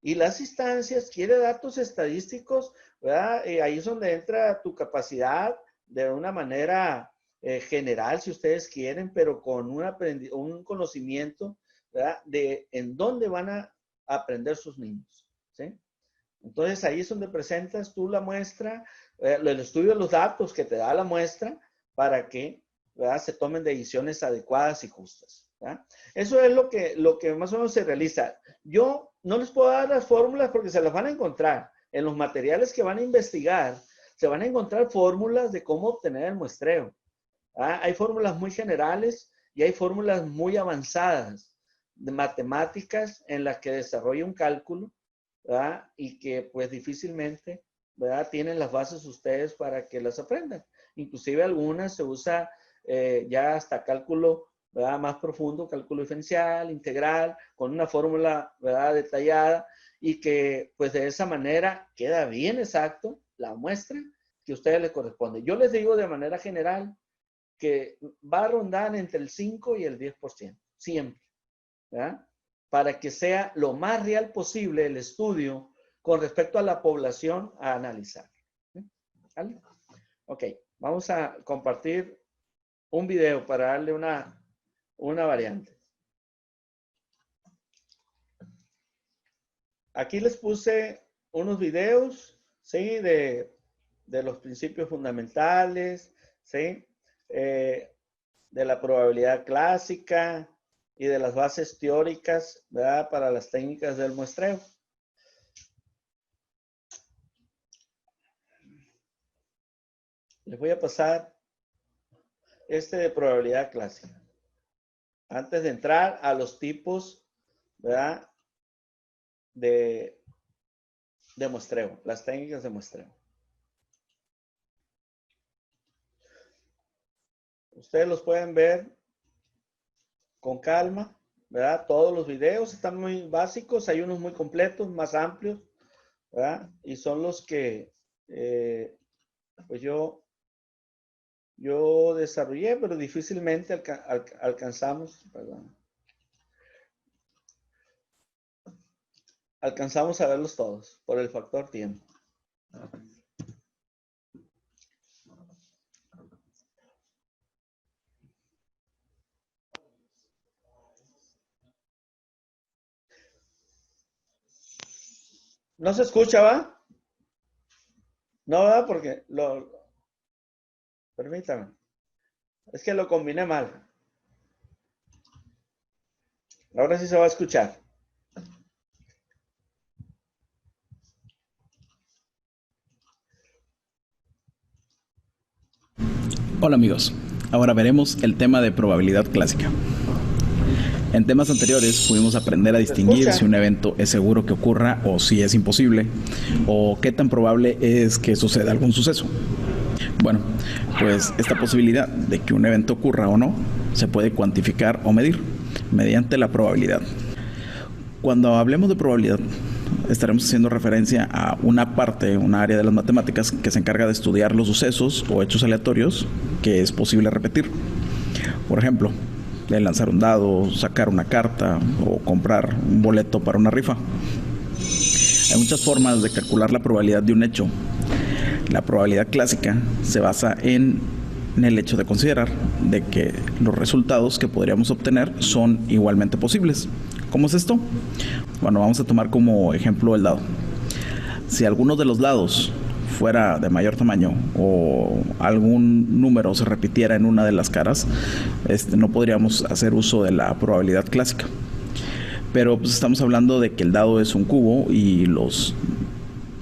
Y las instancias quiere datos estadísticos, ¿verdad? Ahí es donde entra tu capacidad de una manera general, si ustedes quieren, pero con un conocimiento, ¿verdad? De en dónde van a aprender sus niños, ¿sí? Entonces ahí es donde presentas tú la muestra, el estudio de los datos que te da la muestra para que, ¿verdad? Se tomen decisiones adecuadas y justas, ¿verdad? Eso es lo que más o menos se realiza. Yo no les puedo dar las fórmulas porque se las van a encontrar. En los materiales que van a investigar, se van a encontrar fórmulas de cómo obtener el muestreo. ¿Ah? Hay fórmulas muy generales y hay fórmulas muy avanzadas de matemáticas en las que desarrolla un cálculo, ¿verdad? Y que pues difícilmente, ¿verdad? Tienen las bases ustedes para que las aprendan. Inclusive algunas se usa ya hasta cálculo, ¿verdad? Más profundo, cálculo diferencial, integral, con una fórmula, ¿verdad? Detallada y que pues de esa manera queda bien exacto la muestra que a ustedes les corresponde. Yo les digo de manera general que va a rondar entre el 5 y el 10%, siempre, ¿verdad? Para que sea lo más real posible el estudio con respecto a la población a analizar. ¿Vale? Ok, vamos a compartir un video para darle una variante. Aquí les puse unos videos, ¿sí? De los principios fundamentales, ¿sí? De la probabilidad clásica y de las bases teóricas, ¿verdad? Para las técnicas del muestreo. Les voy a pasar este de probabilidad clásica. Antes de entrar a los tipos, ¿verdad? De muestreo, las técnicas de muestreo. Ustedes los pueden ver con calma, ¿verdad? Todos los videos están muy básicos, hay unos muy completos, más amplios, ¿verdad? Y son los que pues yo desarrollé, pero difícilmente alcanzamos, perdón. Alcanzamos a verlos todos por el factor tiempo. ¿No se escucha, va? No, va, porque permítame. Es que lo combiné mal. Ahora sí se va a escuchar. Hola amigos, ahora veremos el tema de probabilidad clásica. En temas anteriores pudimos aprender a distinguir si un evento es seguro que ocurra o si es imposible, o qué tan probable es que suceda algún suceso. Bueno, pues esta posibilidad de que un evento ocurra o no se puede cuantificar o medir mediante la probabilidad. Cuando hablemos de probabilidad, estaremos haciendo referencia a una parte, una área de las matemáticas que se encarga de estudiar los sucesos o hechos aleatorios que es posible repetir. Por ejemplo, de lanzar un dado, sacar una carta o comprar un boleto para una rifa. Hay muchas formas de calcular la probabilidad de un hecho. La probabilidad clásica se basa en el hecho de considerar de que los resultados que podríamos obtener son igualmente posibles. ¿Cómo es esto? Bueno, vamos a tomar como ejemplo el dado. Si alguno de los lados fuera de mayor tamaño o algún número se repitiera en una de las caras, no podríamos hacer uso de la probabilidad clásica. Pero pues estamos hablando de que el dado es un cubo y los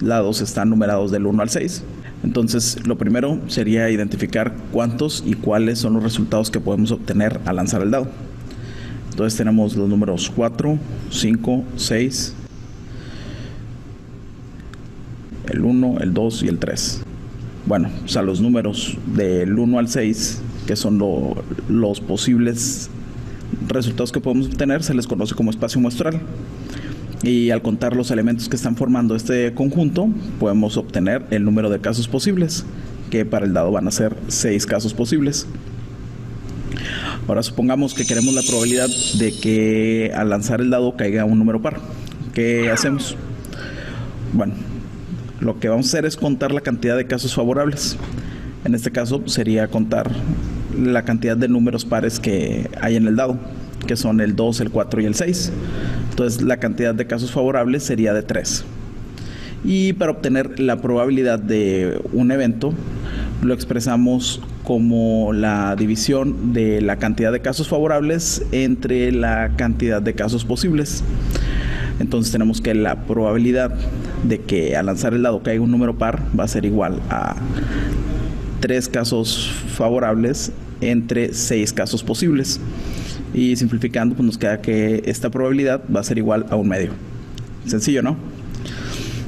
lados están numerados del 1 al 6. Entonces, lo primero sería identificar cuántos y cuáles son los resultados que podemos obtener al lanzar el dado. Entonces tenemos los números 4, 5, 6, el 1, el 2 y el 3. Bueno, pues a los números del 1 al 6, que son los posibles resultados que podemos obtener, se les conoce como espacio muestral. Y al contar los elementos que están formando este conjunto, podemos obtener el número de casos posibles, que para el dado van a ser 6 casos posibles. Ahora supongamos que queremos la probabilidad de que al lanzar el dado caiga un número par. ¿Qué hacemos? Bueno, lo que vamos a hacer es contar la cantidad de casos favorables. En este caso sería contar la cantidad de números pares que hay en el dado, que son el 2, el 4 y el 6. Entonces la cantidad de casos favorables sería de 3. Y para obtener la probabilidad de un evento, lo expresamos como la división de la cantidad de casos favorables entre la cantidad de casos posibles. Entonces tenemos que la probabilidad de que al lanzar el dado caiga un número par va a ser igual a 3 casos favorables entre 6 casos posibles. Y simplificando, pues nos queda que esta probabilidad va a ser igual a un medio. Sencillo, ¿no?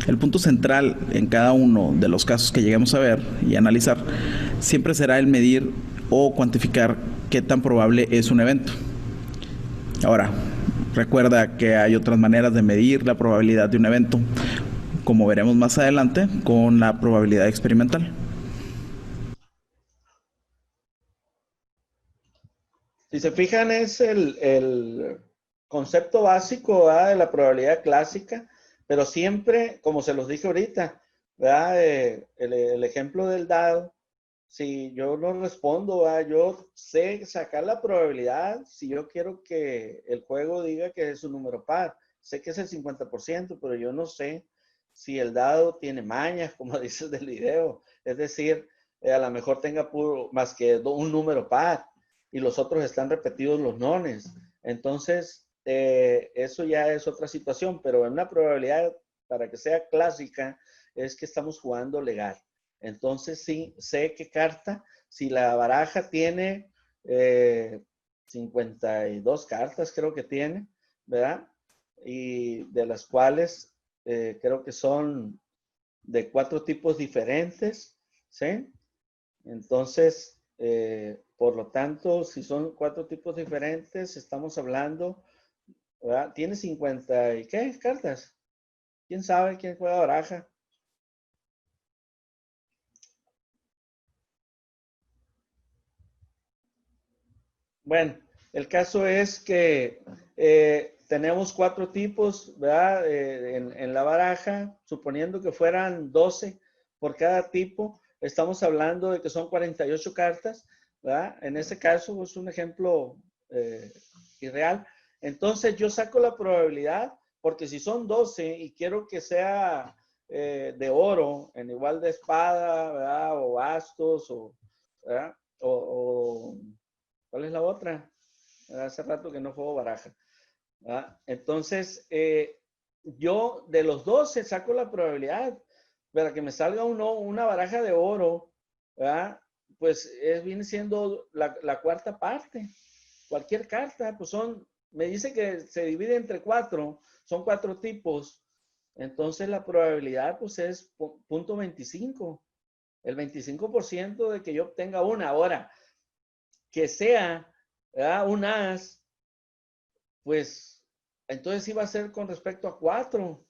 El punto central en cada uno de los casos que lleguemos a ver y analizar siempre será el medir o cuantificar qué tan probable es un evento. Ahora, recuerda que hay otras maneras de medir la probabilidad de un evento, como veremos más adelante con la probabilidad experimental. Si se fijan, es el concepto básico, ¿verdad?, de la probabilidad clásica, pero siempre, como se los dije ahorita, ¿verdad?, el ejemplo del dado, si yo no respondo, ¿verdad?, yo sé sacar la probabilidad si yo quiero que el juego diga que es un número par. Sé que es el 50%, pero yo no sé si el dado tiene mañas, como dices del video. Es decir, a lo mejor tenga más que un número par y los otros están repetidos los nones. Entonces, eso ya es otra situación, pero en una probabilidad, para que sea clásica, es que estamos jugando legal. Entonces, sí, sé qué carta, si la baraja tiene 52 cartas, creo que tiene, ¿verdad? Y de las cuales creo que son de 4 tipos diferentes, ¿sí? Entonces, por lo tanto, si son 4 tipos diferentes, estamos hablando, ¿verdad? Tiene 50 y ¿qué? Cartas. ¿Quién sabe quién juega baraja? Bueno, el caso es que tenemos 4 tipos, ¿verdad? En la baraja, suponiendo que fueran 12 por cada tipo, estamos hablando de que son 48 cartas, ¿verdad? En ese caso es un ejemplo irreal. Entonces yo saco la probabilidad, porque si son 12 y quiero que sea de oro, en igual de espada, ¿verdad?, o bastos, ¿verdad?, o ¿cuál es la otra? Hace rato que no juego baraja, ¿verdad? Entonces, yo de los 12 saco la probabilidad para que me salga una baraja de oro, ¿verdad? pues viene siendo la cuarta parte. Cualquier carta, pues me dice que se divide entre 4, son 4 tipos. Entonces la probabilidad pues es 0.25. El 25% de que yo obtenga una. Ahora, que sea, ¿verdad?, un as, pues entonces sí va a ser con respecto a 4.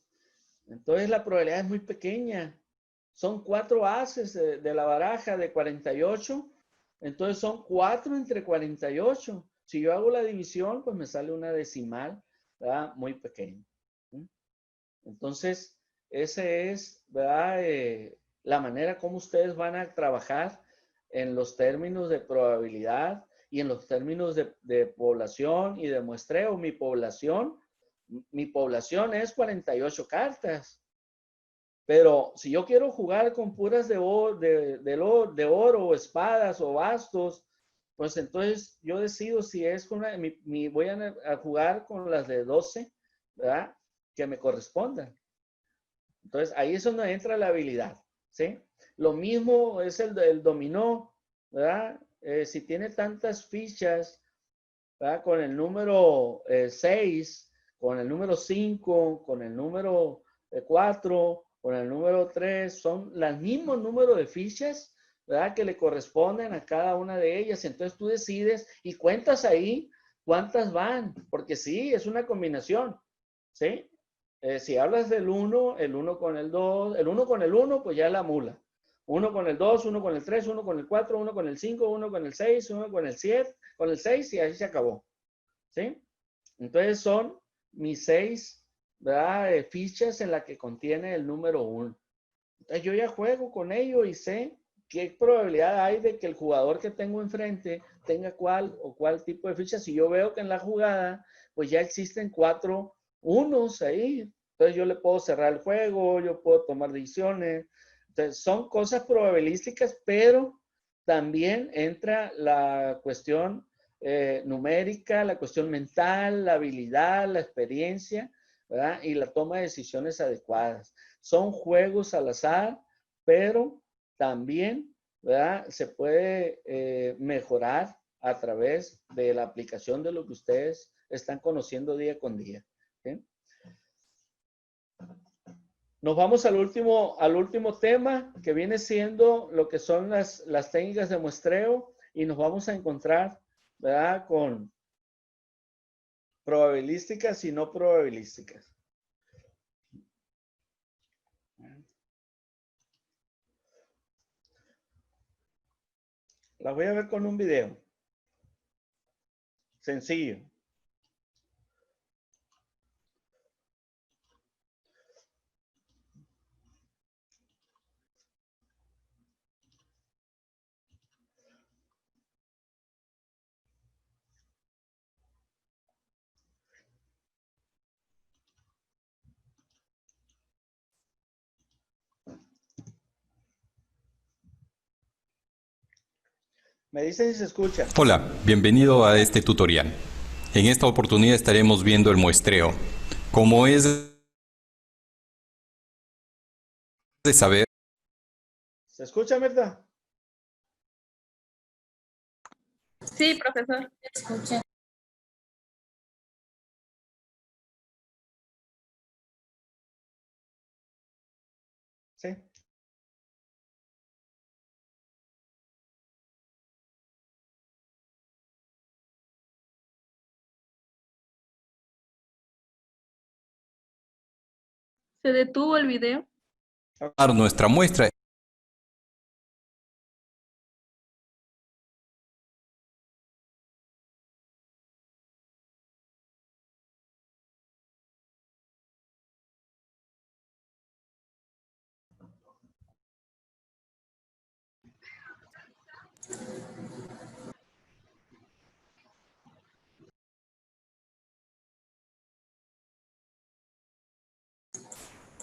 Entonces la probabilidad es muy pequeña. Son 4 ases de la baraja de 48. Entonces son 4 entre 48. Si yo hago la división, pues me sale una decimal, ¿verdad?, muy pequeña. Entonces, esa es, ¿verdad?, la manera como ustedes van a trabajar en los términos de probabilidad y en los términos de población y de muestreo. Mi población es 48 cartas. Pero si yo quiero jugar con puras de oro o espadas o bastos, pues entonces yo decido si es con voy a jugar con las de 12, ¿verdad?, que me correspondan. Entonces ahí es donde entra la habilidad, ¿sí? Lo mismo es el dominó, ¿verdad? Si tiene tantas fichas, ¿verdad?, con el número 6, con el número 5, con el número 4, con el número 3, son los mismos números de fichas, ¿verdad?, que le corresponden a cada una de ellas. Entonces tú decides y cuentas ahí cuántas van, porque sí, es una combinación, ¿sí? Si hablas del 1, el 1 con el 2, el 1 con el 1, pues ya es la mula. 1 con el 2, 1 con el 3, 1 con el 4, 1 con el 5, 1 con el 6, 1 con el 7, con el 6 y así se acabó, ¿sí? Entonces son mis 6, ¿verdad?, fichas en la que contiene el número 1. Entonces yo ya juego con ello y sé qué probabilidad hay de que el jugador que tengo enfrente tenga cuál o cuál tipo de fichas. Si yo veo que en la jugada, pues ya existen 4 unos ahí, entonces yo le puedo cerrar el juego, yo puedo tomar decisiones. Entonces son cosas probabilísticas, pero también entra la cuestión numérica, la cuestión mental, la habilidad, la experiencia, ¿verdad?, y la toma de decisiones adecuadas. Son juegos al azar, pero también, ¿verdad?, se puede mejorar a través de la aplicación de lo que ustedes están conociendo día con día. ¿Sí? Nos vamos al último tema, que viene siendo lo que son las técnicas de muestreo, y nos vamos a encontrar, ¿verdad?, con probabilísticas y no probabilísticas. Las voy a ver con un video. Sencillo. Me dicen si se escucha. Hola, bienvenido a este tutorial. En esta oportunidad estaremos viendo el muestreo. Como es de saber, ¿Se escucha, Mirta? Sí, profesor. Sí. ¿Se detuvo el video? nuestra muestra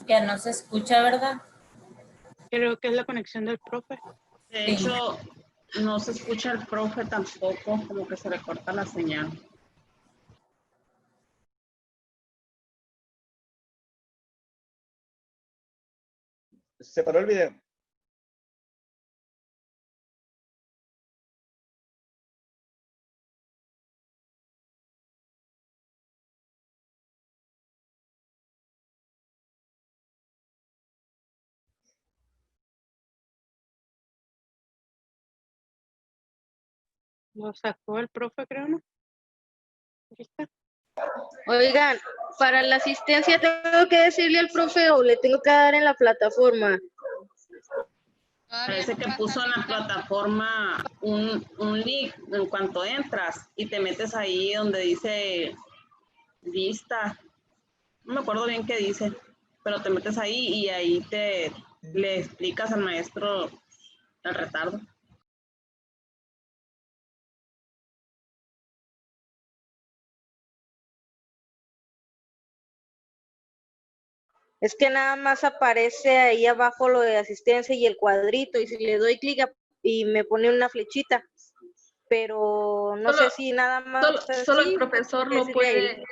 Que no se escucha, ¿verdad? Creo que es la conexión del profe. De hecho, no se escucha el profe tampoco, como que se le corta la señal. Se paró el video. Lo sacó el profe, creo, ¿no? Aquí está. Oigan, para la asistencia tengo que decirle al profe o le tengo que dar en la plataforma. Parece que puso en la plataforma un link en cuanto entras y te metes ahí donde dice lista. No me acuerdo bien qué dice, pero te metes ahí y ahí le explicas al maestro el retardo. Es que nada más aparece ahí abajo lo de asistencia y el cuadrito, y si le doy clic y me pone una flechita, pero no sé si nada más Solo así, el profesor decirle lo a puede, él.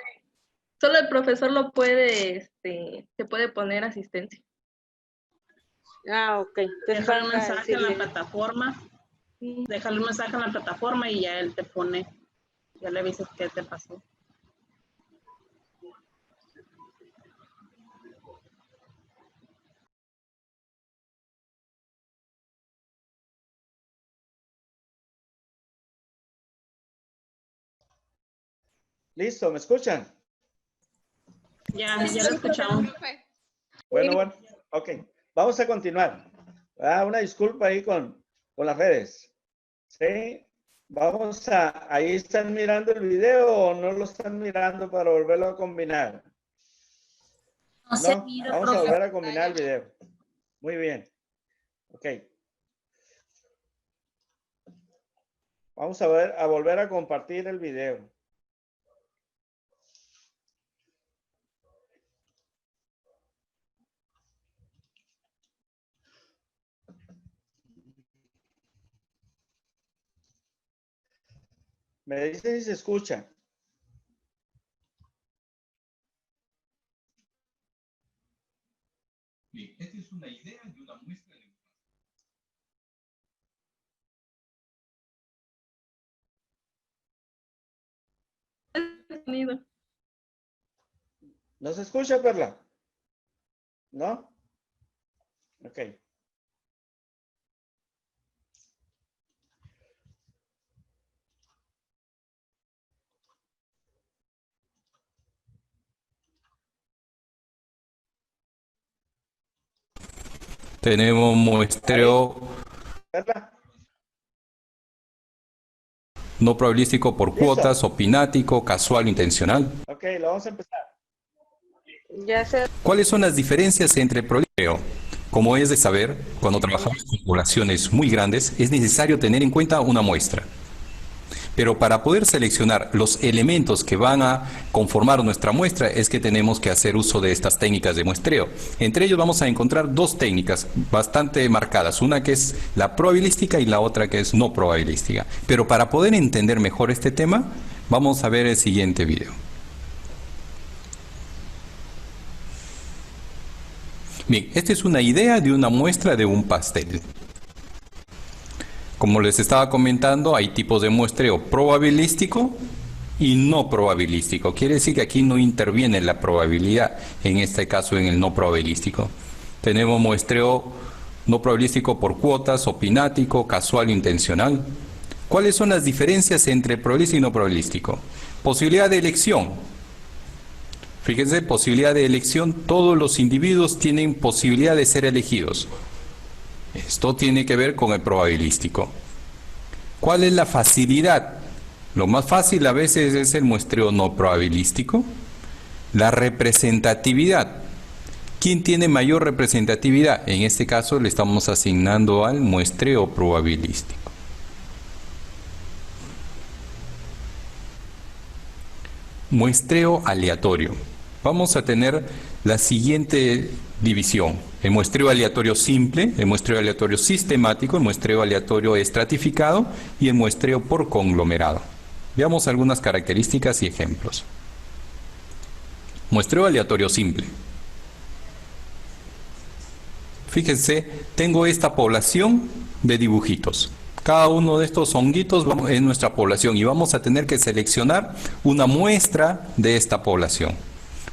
solo el profesor lo puede, se puede poner asistencia. Ah, ok. Entonces Déjale un para mensaje en la decirle. plataforma. Déjale un mensaje en la plataforma y ya él te pone, ya le avisas qué te pasó. Listo, ¿me escuchan? Ya lo escuchamos. Bueno, ok. Vamos a continuar. Una disculpa ahí con las redes. ¿Sí? Ahí están mirando el video o no lo están mirando para volverlo a combinar. No se mira, vamos a profe. volver a combinar el video. Muy bien. Ok. Vamos a volver a compartir el video. Me dicen si se escucha. Bien, esta es una idea de una muestra de... ¿No se escucha, Perla? ¿No? Ok. Tenemos muestreo ¿Perla? no probabilístico por cuotas, opinático, casual, intencional. Ok, lo vamos a empezar. Ya sé. ¿Cuáles son las diferencias entre probabilístico? Como es de saber, cuando trabajamos con poblaciones muy grandes, es necesario tener en cuenta una muestra. Pero para poder seleccionar los elementos que van a conformar nuestra muestra es que tenemos que hacer uso de estas técnicas de muestreo. Entre ellos vamos a encontrar dos técnicas bastante marcadas, una que es la probabilística y la otra que es no probabilística. Pero para poder entender mejor este tema, vamos a ver el siguiente video. Bien, esta es una idea de una muestra de un pastel. Como les estaba comentando, hay tipos de muestreo probabilístico y no probabilístico. Quiere decir que aquí no interviene la probabilidad, en este caso en el no probabilístico. Tenemos muestreo no probabilístico por cuotas, opinático, casual, intencional. ¿Cuáles son las diferencias entre probabilístico y no probabilístico? Posibilidad de elección. Fíjense, posibilidad de elección, todos los individuos tienen posibilidad de ser elegidos. Esto tiene que ver con el probabilístico. ¿Cuál es la facilidad? Lo más fácil a veces es el muestreo no probabilístico. La representatividad. ¿Quién tiene mayor representatividad? En este caso le estamos asignando al muestreo probabilístico. Muestreo aleatorio. Vamos a tener la siguiente división: el muestreo aleatorio simple, el muestreo aleatorio sistemático, el muestreo aleatorio estratificado y el muestreo por conglomerado. Veamos algunas características y ejemplos. Muestreo aleatorio simple. Fíjense, tengo esta población de dibujitos. Cada uno de estos honguitos es nuestra población y vamos a tener que seleccionar una muestra de esta población.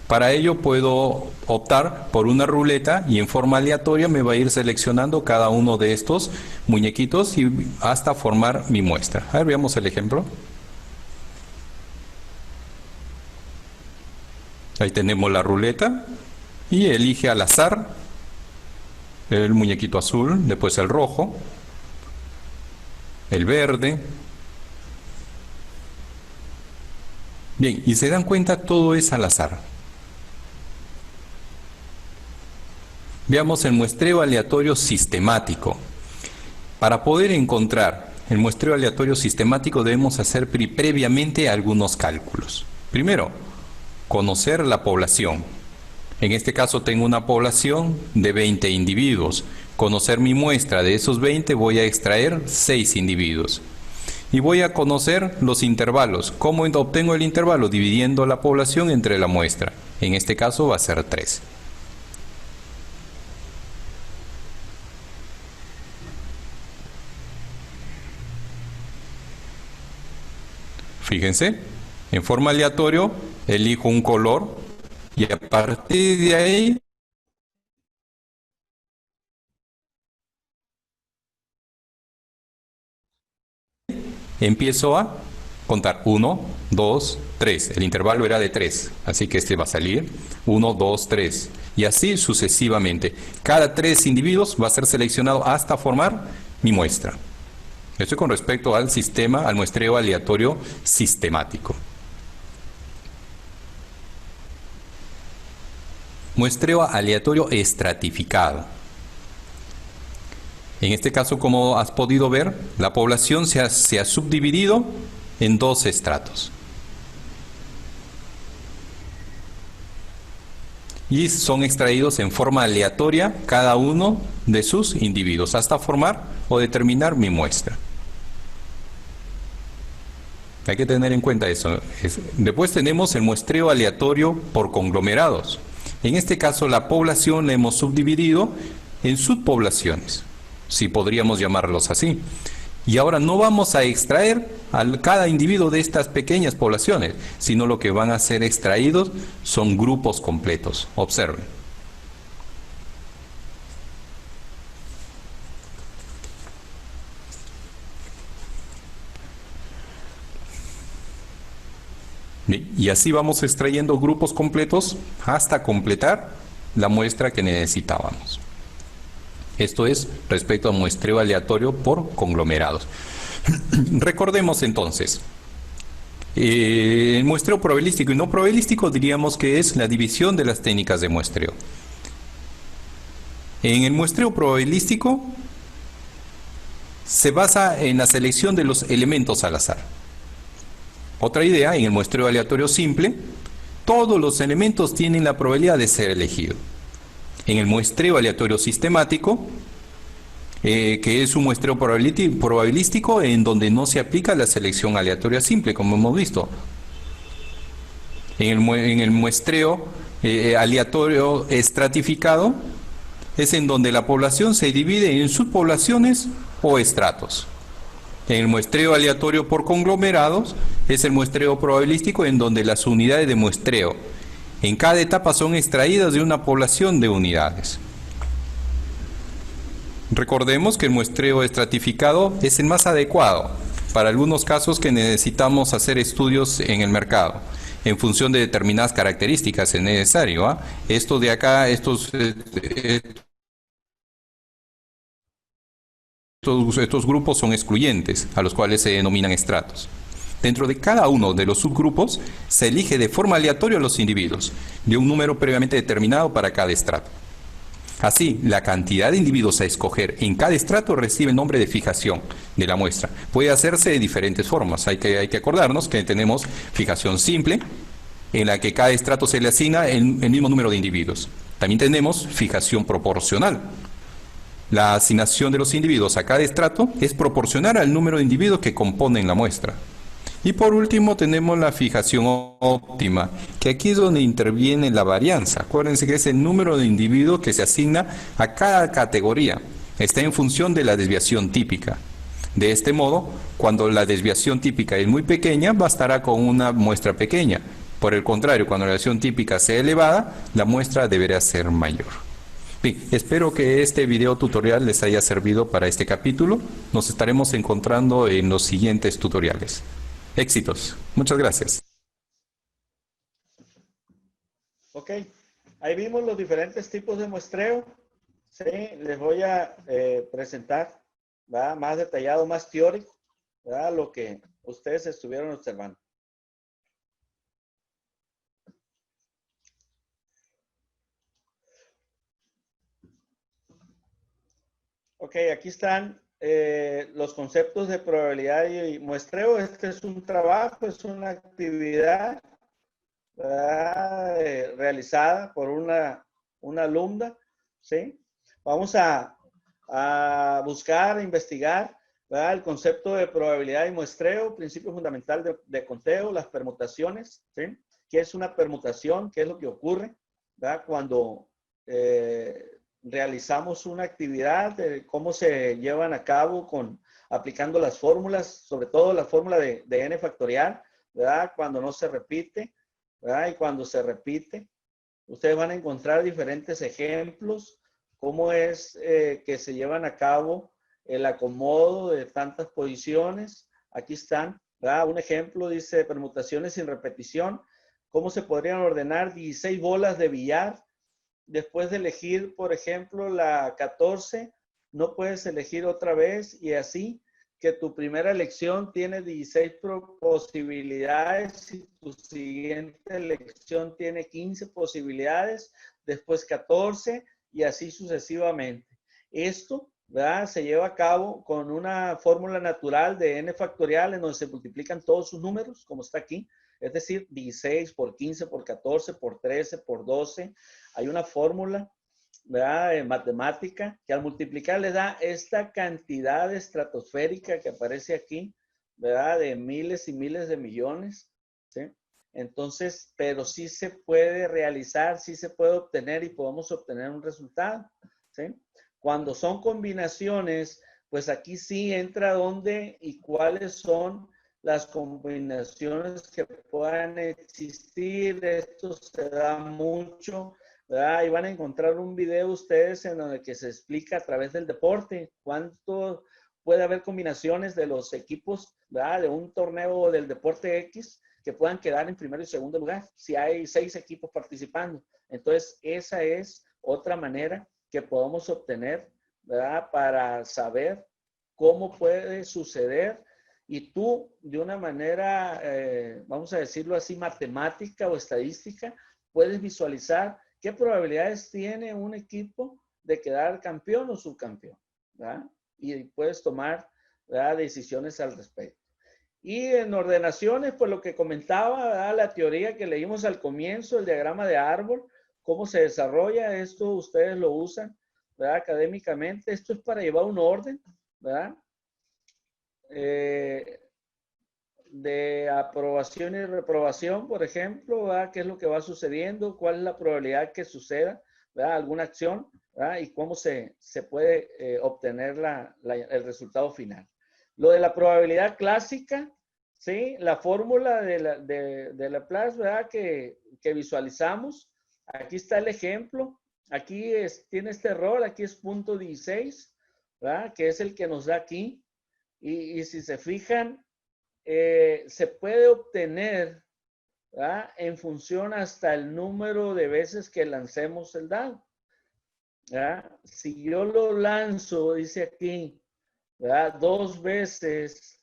Para ello puedo optar por una ruleta y en forma aleatoria me va a ir seleccionando cada uno de estos muñequitos y hasta formar mi muestra. A ver, veamos el ejemplo. Ahí tenemos la ruleta y elige al azar el muñequito azul, después el rojo, el verde. Bien, y se dan cuenta, todo es al azar. Veamos el muestreo aleatorio sistemático. Para poder encontrar el muestreo aleatorio sistemático debemos hacer previamente algunos cálculos. Primero, conocer la población. En este caso tengo una población de 20 individuos. Conocer mi muestra, de esos 20 voy a extraer 6 individuos. Y voy a conocer los intervalos. ¿Cómo obtengo el intervalo? Dividiendo la población entre la muestra. En este caso va a ser 3. Fíjense, en forma aleatoria elijo un color y a partir de ahí empiezo a contar 1, 2, 3. El intervalo era de 3, así que este va a salir 1, 2, 3. Y así sucesivamente. Cada 3 individuos va a ser seleccionado hasta formar mi muestra. Esto con respecto al sistema, al muestreo aleatorio sistemático. Muestreo aleatorio estratificado. En este caso, como has podido ver, la población se ha subdividido en 2 estratos. Y son extraídos en forma aleatoria cada uno de sus individuos hasta formar o determinar mi muestra. Hay que tener en cuenta eso. Después tenemos el muestreo aleatorio por conglomerados. En este caso la población la hemos subdividido en subpoblaciones, si podríamos llamarlos así. Y ahora no vamos a extraer a cada individuo de estas pequeñas poblaciones, sino lo que van a ser extraídos son grupos completos. Observen. Y así vamos extrayendo grupos completos hasta completar la muestra que necesitábamos. Esto es respecto a muestreo aleatorio por conglomerados. Recordemos entonces, el muestreo probabilístico y no probabilístico diríamos que es la división de las técnicas de muestreo. En el muestreo probabilístico se basa en la selección de los elementos al azar. Otra idea, en el muestreo aleatorio simple, todos los elementos tienen la probabilidad de ser elegidos. En el muestreo aleatorio sistemático, que es un muestreo probabilístico en donde no se aplica la selección aleatoria simple, como hemos visto. En el muestreo aleatorio estratificado es en donde la población se divide en subpoblaciones o estratos. En el muestreo aleatorio por conglomerados es el muestreo probabilístico en donde las unidades de muestreo en cada etapa son extraídas de una población de unidades. Recordemos que el muestreo estratificado es el más adecuado para algunos casos que necesitamos hacer estudios en el mercado. En función de determinadas características es necesario. Esto de acá, estos grupos son excluyentes, a los cuales se denominan estratos. Dentro de cada uno de los subgrupos se elige de forma aleatoria a los individuos, de un número previamente determinado para cada estrato. Así, la cantidad de individuos a escoger en cada estrato recibe el nombre de fijación de la muestra. Puede hacerse de diferentes formas. Hay que acordarnos que tenemos fijación simple, en la que cada estrato se le asigna el mismo número de individuos. También tenemos fijación proporcional. La asignación de los individuos a cada estrato es proporcional al número de individuos que componen la muestra. Y por último tenemos la fijación óptima, que aquí es donde interviene la varianza. Acuérdense que es el número de individuos que se asigna a cada categoría. Está en función de la desviación típica. De este modo, cuando la desviación típica es muy pequeña, bastará con una muestra pequeña. Por el contrario, cuando la relación típica sea elevada, la muestra deberá ser mayor. Bien, espero que este video tutorial les haya servido para este capítulo. Nos estaremos encontrando en los siguientes tutoriales. Éxitos. Muchas gracias. Ok, ahí vimos los diferentes tipos de muestreo. Sí, les voy a presentar, ¿verdad? Más detallado, más teórico, ¿verdad? Lo que ustedes estuvieron observando. Ok, aquí están los conceptos de probabilidad y muestreo. Este es un trabajo, es una actividad, ¿verdad? Realizada por una alumna, ¿sí? Vamos a buscar, investigar, ¿verdad? El concepto de probabilidad y muestreo, principio fundamental de conteo, las permutaciones, ¿sí? ¿Qué es una permutación? ¿Qué es lo que ocurre, ¿verdad? Cuando realizamos una actividad, cómo se llevan a cabo aplicando las fórmulas, sobre todo la fórmula de n factorial, ¿verdad? Cuando no se repite, ¿verdad? Y cuando se repite, ustedes van a encontrar diferentes ejemplos, cómo es que se llevan a cabo el acomodo de tantas posiciones. Aquí están, ¿verdad? Un ejemplo dice permutaciones sin repetición. ¿Cómo se podrían ordenar 16 bolas de billar? Después de elegir, por ejemplo, la 14, no puedes elegir otra vez y así que tu primera elección tiene 16 posibilidades y tu siguiente elección tiene 15 posibilidades, después 14 y así sucesivamente. Esto, ¿verdad? Se lleva a cabo con una fórmula natural de n factorial en donde se multiplican todos sus números, como está aquí. Es decir, 16 por 15, por 14, por 13, por 12. Hay una fórmula, ¿verdad? Matemática, que al multiplicar le da esta cantidad estratosférica que aparece aquí, ¿verdad? De miles y miles de millones, ¿sí? Entonces, pero sí se puede realizar, sí se puede obtener y podemos obtener un resultado, ¿sí? Cuando son combinaciones, pues aquí sí entra dónde y cuáles son las combinaciones que puedan existir. Esto se da mucho, ¿verdad? Y van a encontrar un video ustedes en donde que se explica a través del deporte cuánto puede haber combinaciones de los equipos, ¿verdad? De un torneo del deporte X que puedan quedar en primero y segundo lugar, si hay 6 equipos participando. Entonces, esa es otra manera que podemos obtener, ¿verdad? Para saber cómo puede suceder y tú, de una manera, vamos a decirlo así, matemática o estadística, puedes visualizar qué probabilidades tiene un equipo de quedar campeón o subcampeón, ¿verdad? Y puedes tomar, ¿verdad?, decisiones al respecto. Y en ordenaciones, pues lo que comentaba, ¿verdad?, la teoría que leímos al comienzo, el diagrama de árbol, cómo se desarrolla, esto ustedes lo usan, ¿verdad?, académicamente. Esto es para llevar un orden, ¿verdad?, de aprobación y reprobación, por ejemplo, ¿verdad? ¿Qué es lo que va sucediendo? ¿Cuál es la probabilidad que suceda, ¿verdad?, alguna acción, ¿verdad?, y cómo se puede obtener el resultado final. Lo de la probabilidad clásica, ¿sí? La fórmula de Laplace, ¿verdad?, que visualizamos. Aquí está el ejemplo. Aquí tiene este error, aquí es punto 16, ¿verdad?, que es el que nos da aquí. Y si se fijan, se puede obtener, ¿verdad?, en función hasta el número de veces que lancemos el dado, ¿verdad? Si yo lo lanzo, dice aquí, ¿verdad?, 2 veces,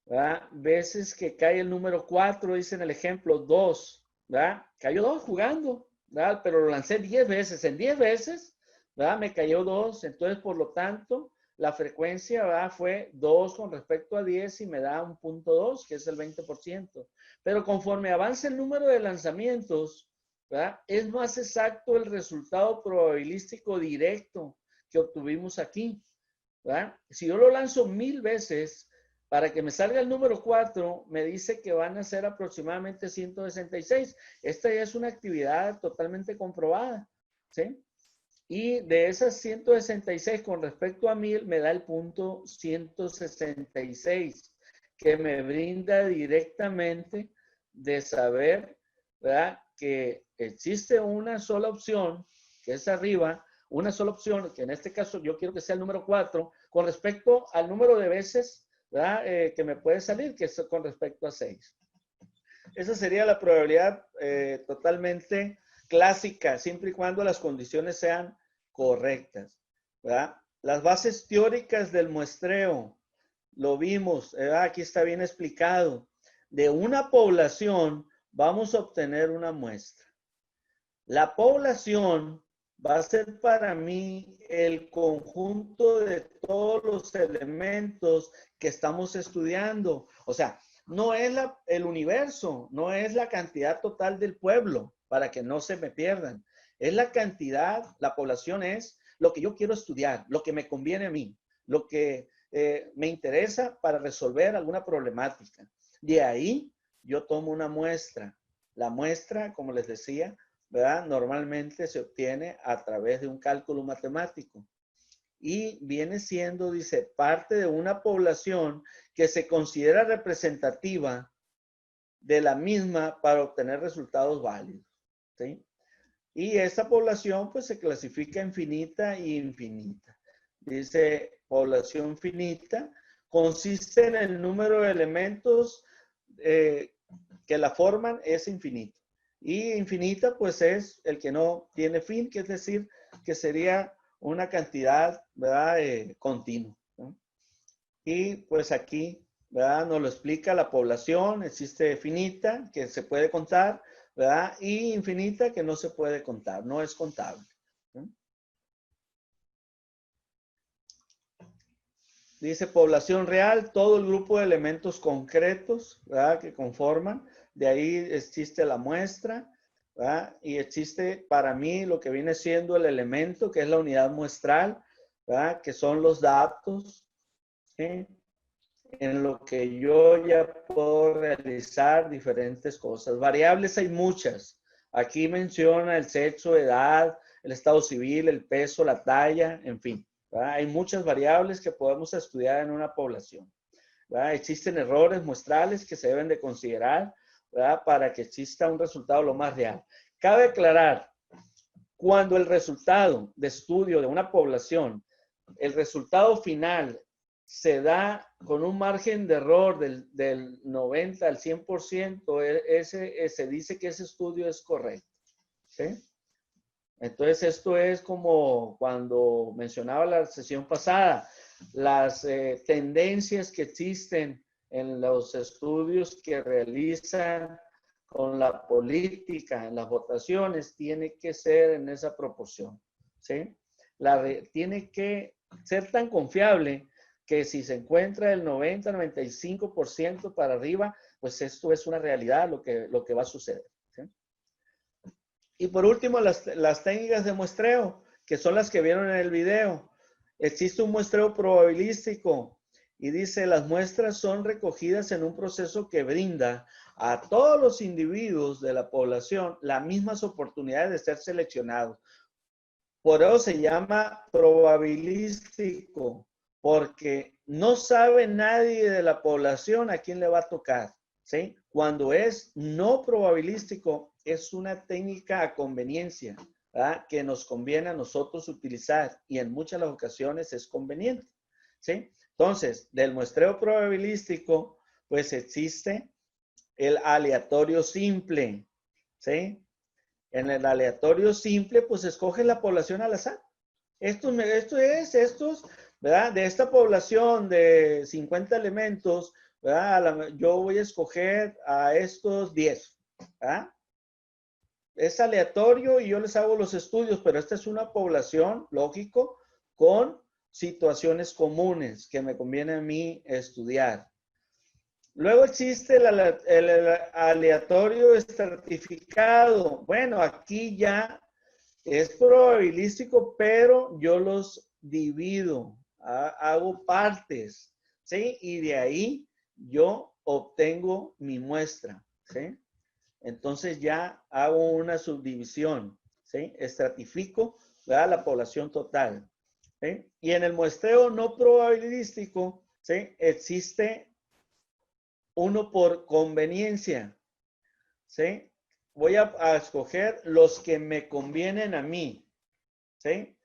¿verdad?, veces que cae el número 4, dice en el ejemplo 2, ¿verdad? Cayó 2 jugando, ¿verdad?, pero lo lancé 10 veces. En 10 veces, ¿verdad?, me cayó 2. Entonces, por lo tanto, la frecuencia, ¿verdad?, fue 2 con respecto a 10 y me da un punto 2, que es el 20%. Pero conforme avanza el número de lanzamientos, ¿verdad?, es más exacto el resultado probabilístico directo que obtuvimos aquí, ¿verdad? Si yo lo lanzo 1000 veces, para que me salga el número 4, me dice que van a ser aproximadamente 166. Esta ya es una actividad totalmente comprobada, ¿sí? Y de esas 166 con respecto a 1000 me da el punto 166, que me brinda directamente de saber ¿verdad? Que existe una sola opción, que es arriba, una sola opción, que en este caso yo quiero que sea el número 4, con respecto al número de veces, ¿verdad? Que me puede salir, que es con respecto a 6. Esa sería la probabilidad totalmente clásica, siempre y cuando las condiciones sean correctas, ¿verdad? Las bases teóricas del muestreo, lo vimos, ¿verdad? Aquí está bien explicado. De una población vamos a obtener una muestra. La población va a ser para mí el conjunto de todos los elementos que estamos estudiando. O sea, no es el universo, no es la cantidad total del pueblo, para que no se me pierdan. Es la cantidad, la población es lo que yo quiero estudiar, lo que me conviene a mí, lo que me interesa para resolver alguna problemática. De ahí yo tomo una muestra. La muestra, como les decía, ¿verdad? Normalmente se obtiene a través de un cálculo matemático. Y viene siendo, dice, parte de una población que se considera representativa de la misma para obtener resultados válidos, ¿sí? Y esta población pues se clasifica en finita y infinita. Dice, población finita consiste en el número de elementos que la forman es infinito. Y infinita pues es el que no tiene fin, que es decir, que sería una cantidad, ¿verdad? Continua, ¿no? Y pues aquí, ¿verdad? Nos lo explica la población, existe finita, que se puede contar, ¿verdad? Y infinita, que no se puede contar, no es contable, ¿no? Dice población real, todo el grupo de elementos concretos, ¿verdad? Que conforman. De ahí existe la muestra, ¿verdad? Y existe para mí lo que viene siendo el elemento, que es la unidad muestral, ¿verdad? Que son los datos, ¿sí? En lo que yo ya puedo realizar diferentes cosas. Variables hay muchas. Aquí menciona el sexo, edad, el estado civil, el peso, la talla, en fin, ¿verdad? Hay muchas variables que podemos estudiar en una población, ¿verdad? Existen errores muestrales que se deben de considerar, ¿verdad? Para que exista un resultado lo más real. Cabe aclarar, cuando el resultado de estudio de una población, el resultado final se da con un margen de error del 90 al 100%, se dice que ese estudio es correcto, ¿sí? Entonces, esto es como cuando mencionaba la sesión pasada, las tendencias que existen en los estudios que realizan con la política, en las votaciones, tiene que ser en esa proporción, ¿sí? Tiene que ser tan confiable que si se encuentra el 90-95% para arriba, pues esto es una realidad lo que va a suceder, ¿sí? Y por último, las técnicas de muestreo, que son las que vieron en el video. Existe un muestreo probabilístico y dice, las muestras son recogidas en un proceso que brinda a todos los individuos de la población las mismas oportunidades de ser seleccionados. Por eso se llama probabilístico, porque no sabe nadie de la población a quién le va a tocar, ¿sí? Cuando es no probabilístico, es una técnica a conveniencia, ¿verdad? Que nos conviene a nosotros utilizar y en muchas de las ocasiones es conveniente, ¿sí? Entonces, del muestreo probabilístico, pues existe el aleatorio simple, ¿sí? En el aleatorio simple, pues escoge la población al azar. Estos, ¿verdad? De esta población de 50 elementos, ¿verdad? Yo voy a escoger a estos 10, ¿verdad? Es aleatorio y yo les hago los estudios, pero esta es una población, lógico, con situaciones comunes que me conviene a mí estudiar. Luego existe el aleatorio estratificado. Bueno, aquí ya es probabilístico, pero yo los divido, hago partes, ¿sí? Y de ahí yo obtengo mi muestra, ¿sí? Entonces ya hago una subdivisión, ¿sí? Estratifico, ¿verdad? La población total, ¿sí? Y en el muestreo no probabilístico, ¿sí? Existe uno por conveniencia, ¿sí? voy a escoger los que me convienen a mí, ¿sí?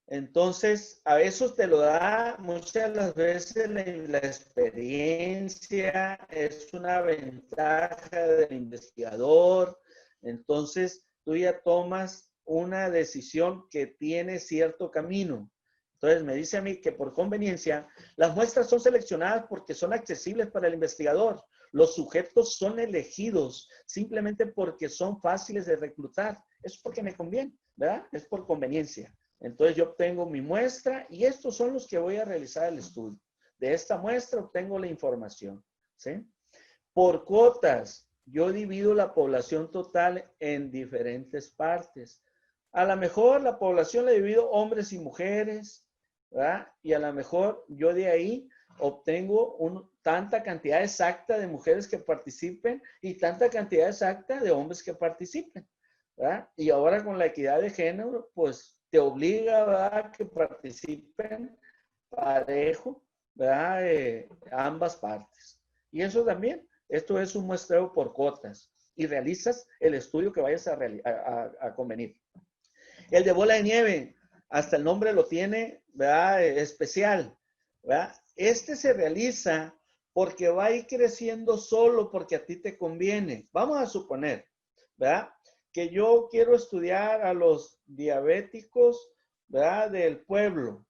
Entonces, a eso te lo da muchas de las veces la experiencia, es una ventaja del investigador. Entonces, tú ya tomas una decisión que tiene cierto camino. Entonces, me dice a mí que por conveniencia, las muestras son seleccionadas porque son accesibles para el investigador. Los sujetos son elegidos simplemente porque son fáciles de reclutar. Eso es porque me conviene, ¿verdad? Es por conveniencia. Entonces yo obtengo mi muestra y estos son los que voy a realizar el estudio. De esta muestra obtengo la información, ¿sí? Por cuotas, yo divido la población total en diferentes partes. A lo mejor la población la divido hombres y mujeres, ¿verdad? Y a lo mejor yo de ahí obtengo tanta cantidad exacta de mujeres que participen y tanta cantidad exacta de hombres que participen, ¿verdad? Y ahora con la equidad de género, pues te obliga, ¿verdad?, a que participen parejo, ¿verdad? Ambas partes. Y eso también, esto es un muestreo por cuotas y realizas el estudio que vayas a convenir. El de bola de nieve, hasta el nombre lo tiene, ¿verdad? Especial, ¿verdad? Este se realiza porque va a ir creciendo solo porque a ti te conviene. Vamos a suponer, ¿verdad?, que yo quiero estudiar a los diabéticos, ¿verdad?, del pueblo.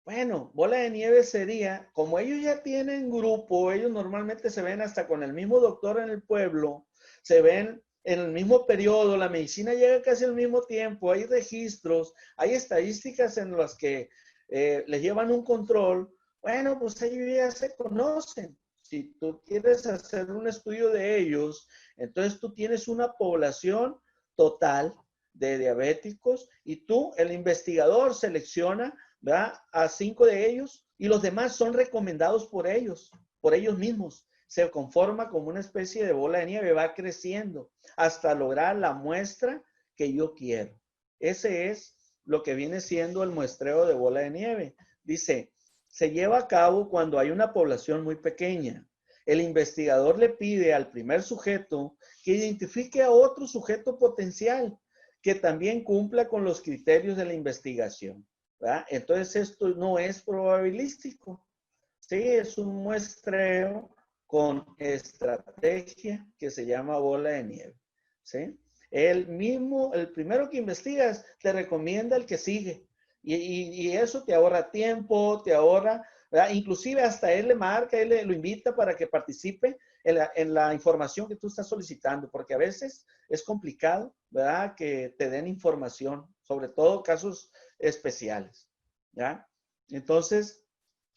Bueno, bola de nieve sería, como ellos ya tienen grupo, ellos normalmente se ven hasta con el mismo doctor en el pueblo, se ven en el mismo periodo, la medicina llega casi al mismo tiempo, hay registros, hay estadísticas en las que les llevan un control. Bueno, pues ellos ya se conocen. Si tú quieres hacer un estudio de ellos, entonces tú tienes una población total de diabéticos y tú, el investigador, selecciona, ¿verdad?, a 5 de ellos y los demás son recomendados por ellos mismos. Se conforma como una especie de bola de nieve, va creciendo hasta lograr la muestra que yo quiero. Ese es lo que viene siendo el muestreo de bola de nieve. Dice, se lleva a cabo cuando hay una población muy pequeña. El investigador le pide al primer sujeto que identifique a otro sujeto potencial que también cumpla con los criterios de la investigación, ¿verdad? Entonces esto no es probabilístico, sí, es un muestreo con estrategia que se llama bola de nieve, ¿sí? El primero que investigas te recomienda el que sigue y eso te ahorra tiempo, te ahorra, ¿verdad? Inclusive hasta él le marca, él lo invita para que participe en la información que tú estás solicitando, porque a veces es complicado, ¿verdad?, que te den información, sobre todo casos especiales, ¿ya? Entonces,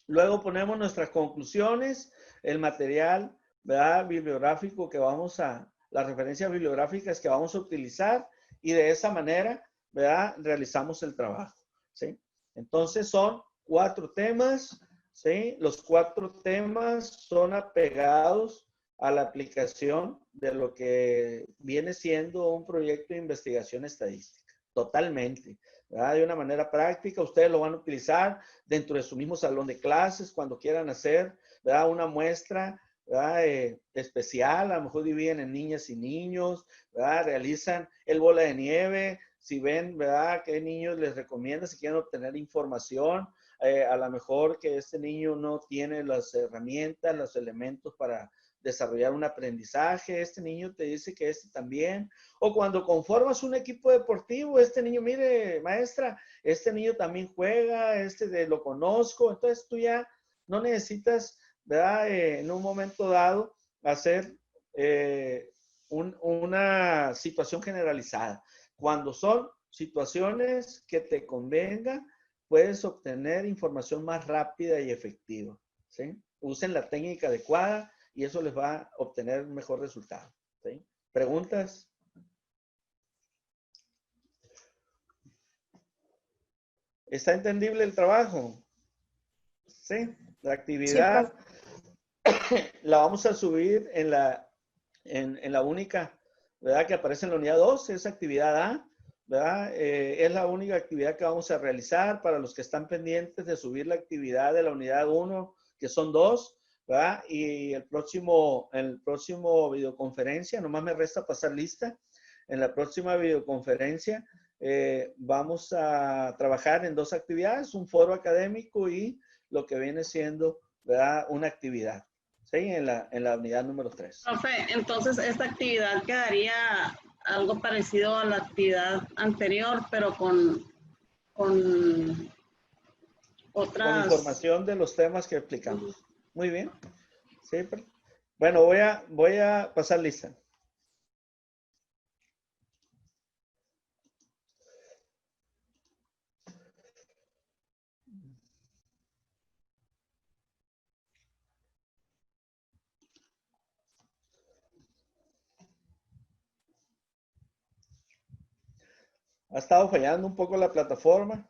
luego ponemos nuestras conclusiones, el material, ¿verdad?, bibliográfico que las referencias bibliográficas que vamos a utilizar y de esa manera, ¿verdad?, realizamos el trabajo, ¿sí? Entonces son 4 temas, ¿sí? Los 4 temas son apegados a la aplicación de lo que viene siendo un proyecto de investigación estadística, totalmente, ¿verdad? De una manera práctica, ustedes lo van a utilizar dentro de su mismo salón de clases cuando quieran hacer, ¿verdad?, una muestra, ¿verdad?, especial, a lo mejor dividen en niñas y niños, ¿verdad?, realizan el bola de nieve, si ven, ¿verdad?, qué niños les recomienda, si quieren obtener información, a lo mejor que este niño no tiene las herramientas, los elementos para desarrollar un aprendizaje, este niño te dice que este también, o cuando conformas un equipo deportivo, este niño, mire, maestra, este niño también juega, lo conozco, entonces tú ya no necesitas, ¿verdad?, en un momento dado hacer una situación generalizada. Cuando son situaciones que te convengan, puedes obtener información más rápida y efectiva, ¿sí? Usen la técnica adecuada y eso les va a obtener un mejor resultado, ¿sí? ¿Preguntas? ¿Está entendible el trabajo? Sí, la actividad la vamos a subir en la única, ¿verdad?, que aparece en la unidad 2, es actividad A, ¿verdad? Es la única actividad que vamos a realizar para los que están pendientes de subir la actividad de la unidad 1, que son 2, ¿verdad? Y el próximo videoconferencia, nomás me resta pasar lista, en la próxima videoconferencia vamos a trabajar en 2 actividades, un foro académico y lo que viene siendo, ¿verdad?, una actividad, ¿sí? En la unidad número 3. Profe, entonces esta actividad quedaría algo parecido a la actividad anterior, pero con otras... Con información de los temas que explicamos. Muy bien. Sí, bueno, voy a pasar lista. Ha estado fallando un poco la plataforma.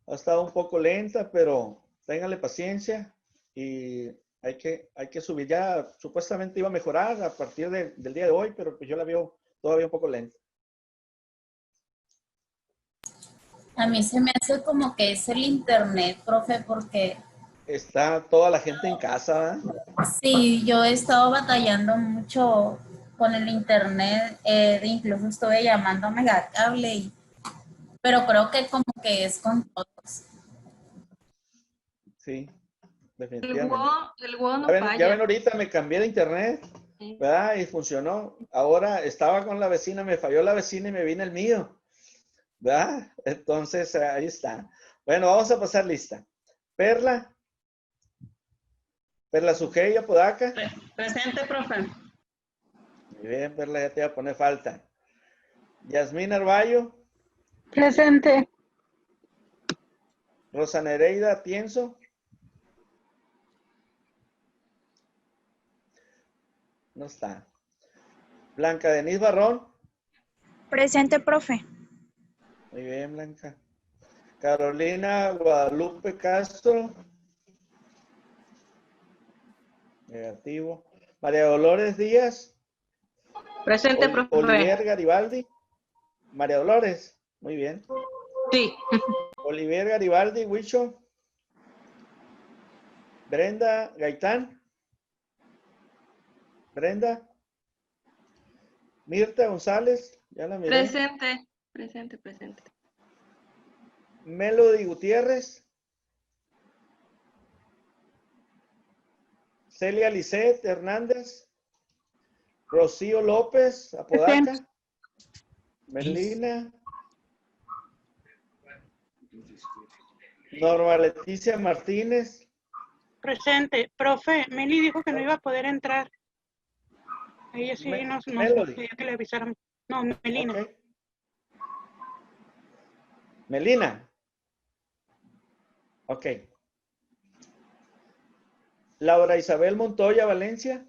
Ha estado un poco lenta, pero ténganle paciencia y hay que subir. Ya supuestamente iba a mejorar a partir del día de hoy, pero pues yo la veo todavía un poco lenta. A mí se me hace como que es el internet, profe, porque Está toda la gente en casa, ¿verdad? sí, yo he estado batallando mucho con el internet, incluso estuve llamando a Megacable, pero creo que como que es con todos. Sí, El definitivamente. WoW no Ya falla. ven, ahorita me cambié de internet, ¿verdad? Y funcionó. Ahora estaba con la vecina, me falló la vecina y me vino el mío, ¿verdad? Entonces, ahí está. Bueno, vamos a pasar lista. Perla Sujei Apodaca. Presente, profe. Muy bien, Perla, ya te voy a poner falta. Yasmín Arballo. Presente. Rosa Nereida Tienzo. No está. Blanca Denise Barrón. Presente, profe. Muy bien, Blanca. Carolina Guadalupe Castro. Negativo. María Dolores Díaz. Presente, profe. Olivier Garibaldi. María Dolores. Muy bien. Sí. Olivier Garibaldi, Huicho. Brenda Gaitán. Brenda. Mirta González. Ya la miré. Presente. Melody Gutiérrez. Celia Lisset Hernández. Rocío López Apodaca. Melina. Norma Leticia Martínez. Presente. Profe, Meli dijo que no iba a poder entrar. Ella sí nos Melody. pidió que le avisaran. No, Melina. Ok. Melina. Ok. Laura Isabel Montoya Valencia.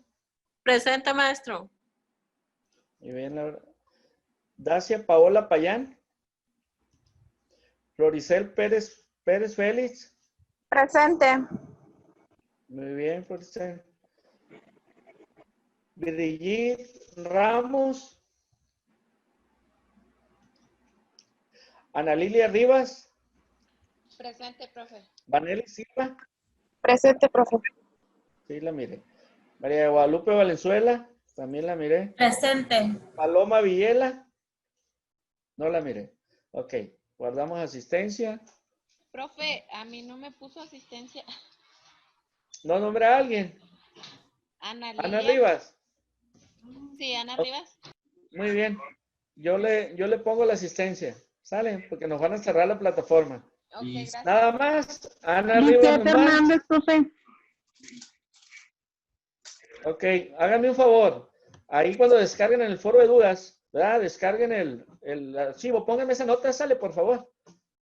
Presente, maestro. Muy bien, Laura. Dacia Paola Payán. Floricel Pérez Félix. Presente. Muy bien, Floricel. Brigitte Ramos. Ana Lilia Rivas. Presente, profe. Vanelli Silva. Presente, profe. Sí, la miré. María Guadalupe Valenzuela. También la miré. Presente. Paloma Villela. No la miré. Ok. Guardamos asistencia. Profe, a mí no me puso asistencia. ¿No nombra a alguien? Ana Ana Lilia. Rivas. Sí, Ana Rivas. Muy bien. Yo le pongo la asistencia. ¿Sale? Porque nos van a cerrar la plataforma. Ok, gracias. Nada más. Ana Rivas nomás. Hernández, profe. Ok. Háganme un favor. Ahí cuando descarguen el foro de dudas, ¿verdad? Descarguen el archivo. Pónganme esa nota, sale, por favor.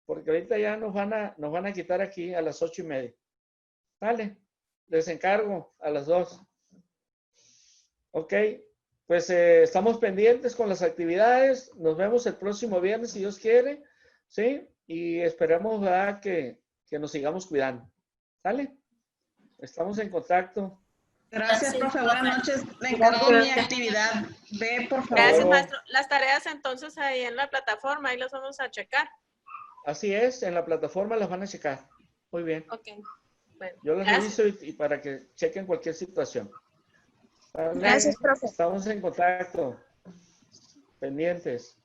Porque ahorita ya nos van a quitar aquí a las 8:30. ¿Vale? Les encargo a las 2. Ok. Pues estamos pendientes con las actividades. Nos vemos el próximo viernes, si Dios quiere. ¿Sí? Y esperamos, ¿verdad?, que nos sigamos cuidando. ¿Sale? Estamos en contacto. Gracias, profe. Buenas noches. Le encargo mi actividad. Ve, por favor. Gracias, maestro. Las tareas entonces ahí en la plataforma, ahí las vamos a checar. Así es, en la plataforma las van a checar. Muy bien. Ok. Bueno, Yo las gracias. reviso y para que chequen cualquier situación. Vale, Gracias, profe. estamos en contacto. Pendientes.